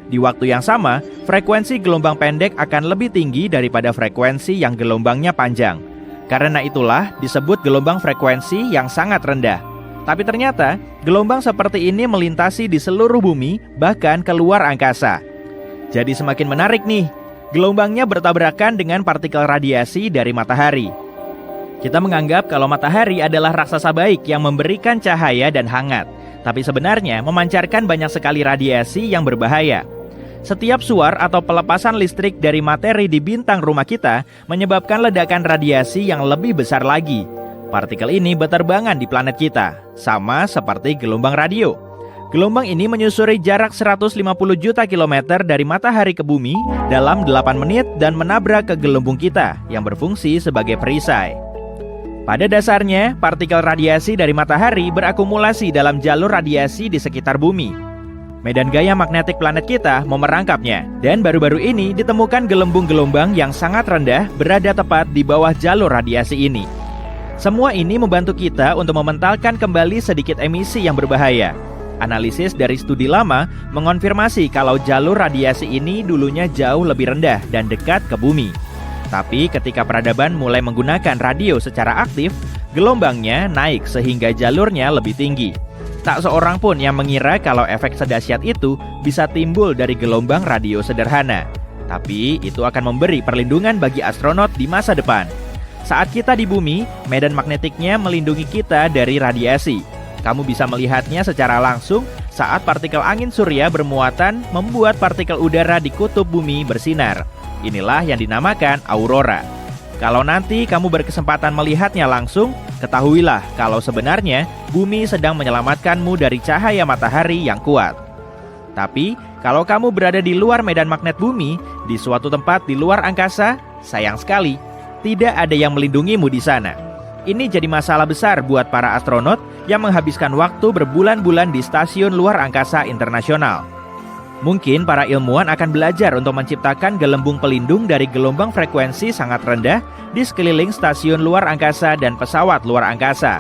Di waktu yang sama, frekuensi gelombang pendek akan lebih tinggi daripada frekuensi yang gelombangnya panjang. Karena itulah disebut gelombang frekuensi yang sangat rendah. Tapi ternyata, gelombang seperti ini melintasi di seluruh bumi, bahkan keluar angkasa. Jadi semakin menarik nih, gelombangnya bertabrakan dengan partikel radiasi dari matahari. Kita menganggap kalau matahari adalah raksasa baik yang memberikan cahaya dan hangat. Tapi sebenarnya memancarkan banyak sekali radiasi yang berbahaya. Setiap suar atau pelepasan listrik dari materi di bintang rumah kita menyebabkan ledakan radiasi yang lebih besar lagi. Partikel ini berterbangan di planet kita, sama seperti gelombang radio. Gelombang ini menyusuri jarak 150 juta kilometer dari matahari ke bumi dalam 8 menit dan menabrak ke gelembung kita yang berfungsi sebagai perisai. Pada dasarnya, partikel radiasi dari matahari berakumulasi dalam jalur radiasi di sekitar bumi. Medan gaya magnetik planet kita memerangkapnya, dan baru-baru ini ditemukan gelembung-gelombang yang sangat rendah berada tepat di bawah jalur radiasi ini. Semua ini membantu kita untuk mementalkan kembali sedikit emisi yang berbahaya. Analisis dari studi lama mengonfirmasi kalau jalur radiasi ini dulunya jauh lebih rendah dan dekat ke bumi. Tapi ketika peradaban mulai menggunakan radio secara aktif, gelombangnya naik sehingga jalurnya lebih tinggi. Tak seorang pun yang mengira kalau efek sedahsyat itu bisa timbul dari gelombang radio sederhana. Tapi itu akan memberi perlindungan bagi astronot di masa depan. Saat kita di bumi, medan magnetiknya melindungi kita dari radiasi. Kamu bisa melihatnya secara langsung saat partikel angin surya bermuatan membuat partikel udara di kutub bumi bersinar. Inilah yang dinamakan aurora. Kalau nanti kamu berkesempatan melihatnya langsung, ketahuilah kalau sebenarnya bumi sedang menyelamatkanmu dari cahaya matahari yang kuat. Tapi, kalau kamu berada di luar medan magnet bumi, di suatu tempat di luar angkasa, sayang sekali, tidak ada yang melindungimu di sana. Ini jadi masalah besar buat para astronot yang menghabiskan waktu berbulan-bulan di stasiun luar angkasa internasional. Mungkin para ilmuwan akan belajar untuk menciptakan gelembung pelindung dari gelombang frekuensi sangat rendah di sekeliling stasiun luar angkasa dan pesawat luar angkasa.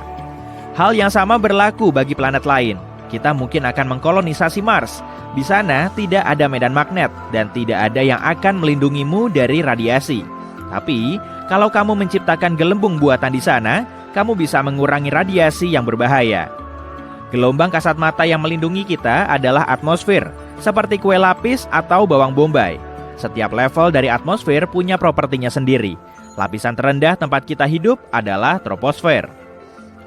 Hal yang sama berlaku bagi planet lain. Kita mungkin akan mengkolonisasi Mars. Di sana tidak ada medan magnet dan tidak ada yang akan melindungimu dari radiasi. Tapi, kalau kamu menciptakan gelembung buatan di sana, kamu bisa mengurangi radiasi yang berbahaya. Gelombang kasat mata yang melindungi kita adalah atmosfer, seperti kue lapis atau bawang bombay. Setiap level dari atmosfer punya propertinya sendiri. Lapisan terendah tempat kita hidup adalah troposfer.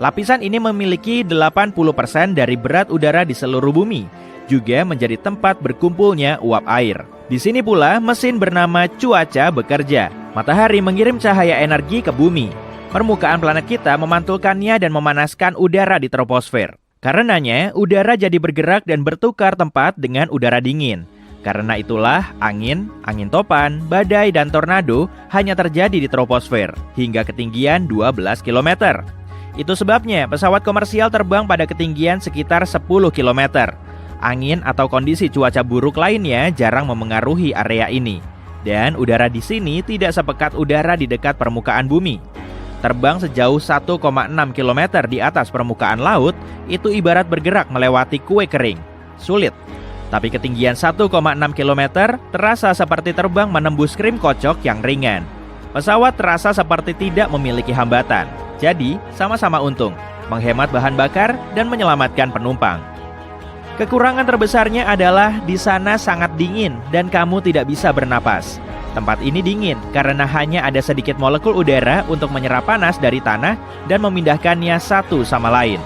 Lapisan ini memiliki 80% dari berat udara di seluruh bumi, juga menjadi tempat berkumpulnya uap air. Di sini pula mesin bernama cuaca bekerja. Matahari mengirim cahaya energi ke bumi. Permukaan planet kita memantulkannya dan memanaskan udara di troposfer. Karenanya, udara jadi bergerak dan bertukar tempat dengan udara dingin. Karena itulah, angin topan, badai, dan tornado hanya terjadi di troposfer hingga ketinggian 12 km. Itu sebabnya pesawat komersial terbang pada ketinggian sekitar 10 km. Angin atau kondisi cuaca buruk lainnya jarang memengaruhi area ini. Dan udara di sini tidak sepekat udara di dekat permukaan bumi. Terbang sejauh 1,6 km di atas permukaan laut, itu ibarat bergerak melewati kue kering. Sulit. Tapi ketinggian 1,6 km terasa seperti terbang menembus krim kocok yang ringan. Pesawat terasa seperti tidak memiliki hambatan. Jadi, sama-sama untung, menghemat bahan bakar dan menyelamatkan penumpang. Kekurangan terbesarnya adalah di sana sangat dingin dan kamu tidak bisa bernapas. Tempat ini dingin karena hanya ada sedikit molekul udara untuk menyerap panas dari tanah dan memindahkannya satu sama lain.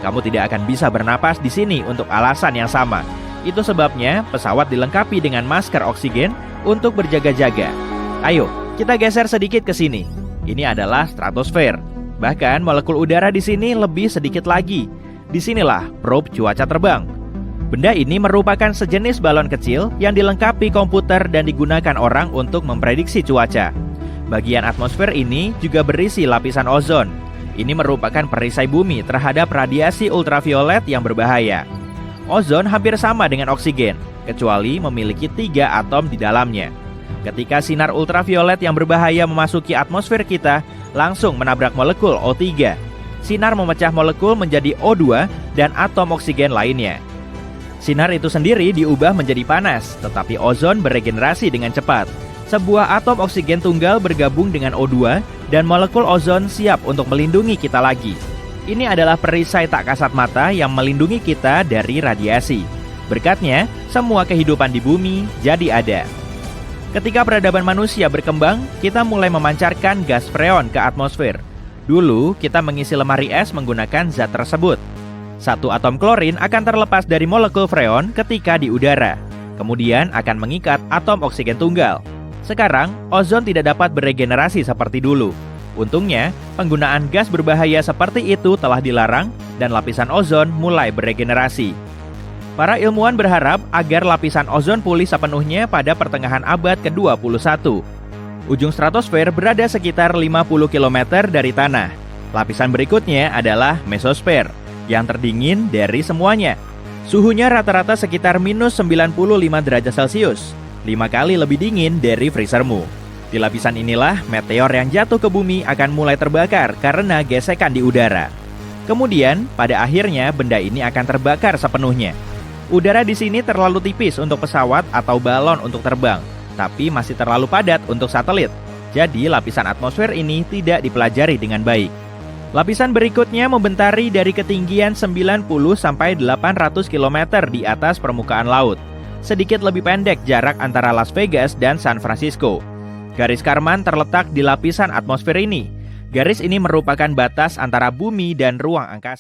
Kamu tidak akan bisa bernapas di sini untuk alasan yang sama. Itu sebabnya pesawat dilengkapi dengan masker oksigen untuk berjaga-jaga. Ayo, kita geser sedikit ke sini. Ini adalah stratosfer. Bahkan molekul udara di sini lebih sedikit lagi. Disinilah probe cuaca terbang. Benda ini merupakan sejenis balon kecil yang dilengkapi komputer dan digunakan orang untuk memprediksi cuaca. Bagian atmosfer ini juga berisi lapisan ozon. Ini merupakan perisai bumi terhadap radiasi ultraviolet yang berbahaya. Ozon hampir sama dengan oksigen, kecuali memiliki 3 atom di dalamnya. Ketika sinar ultraviolet yang berbahaya memasuki atmosfer kita, langsung menabrak molekul O3. Sinar memecah molekul menjadi O2 dan atom oksigen lainnya. Sinar itu sendiri diubah menjadi panas, tetapi ozon beregenerasi dengan cepat. Sebuah atom oksigen tunggal bergabung dengan O2 dan molekul ozon siap untuk melindungi kita lagi. Ini adalah perisai tak kasat mata yang melindungi kita dari radiasi. Berkatnya, semua kehidupan di bumi jadi ada. Ketika peradaban manusia berkembang, kita mulai memancarkan gas freon ke atmosfer. Dulu, kita mengisi lemari es menggunakan zat tersebut. Satu atom klorin akan terlepas dari molekul freon ketika di udara. Kemudian akan mengikat atom oksigen tunggal. Sekarang, ozon tidak dapat beregenerasi seperti dulu. Untungnya, penggunaan gas berbahaya seperti itu telah dilarang dan lapisan ozon mulai beregenerasi. Para ilmuwan berharap agar lapisan ozon pulih sepenuhnya pada pertengahan abad ke-21. Ujung stratosfer berada sekitar 50 km dari tanah. Lapisan berikutnya adalah mesosfer, yang terdingin dari semuanya. Suhunya rata-rata sekitar minus 95 derajat Celcius, 5 kali lebih dingin dari freezermu. Di lapisan inilah meteor yang jatuh ke bumi akan mulai terbakar karena gesekan di udara. Kemudian, pada akhirnya benda ini akan terbakar sepenuhnya. Udara di sini terlalu tipis untuk pesawat atau balon untuk terbang, tapi masih terlalu padat untuk satelit. Jadi, lapisan atmosfer ini tidak dipelajari dengan baik. Lapisan berikutnya membentari dari ketinggian 90-800 km di atas permukaan laut. Sedikit lebih pendek jarak antara Las Vegas dan San Francisco. Garis Kármán terletak di lapisan atmosfer ini. Garis ini merupakan batas antara bumi dan ruang angkasa.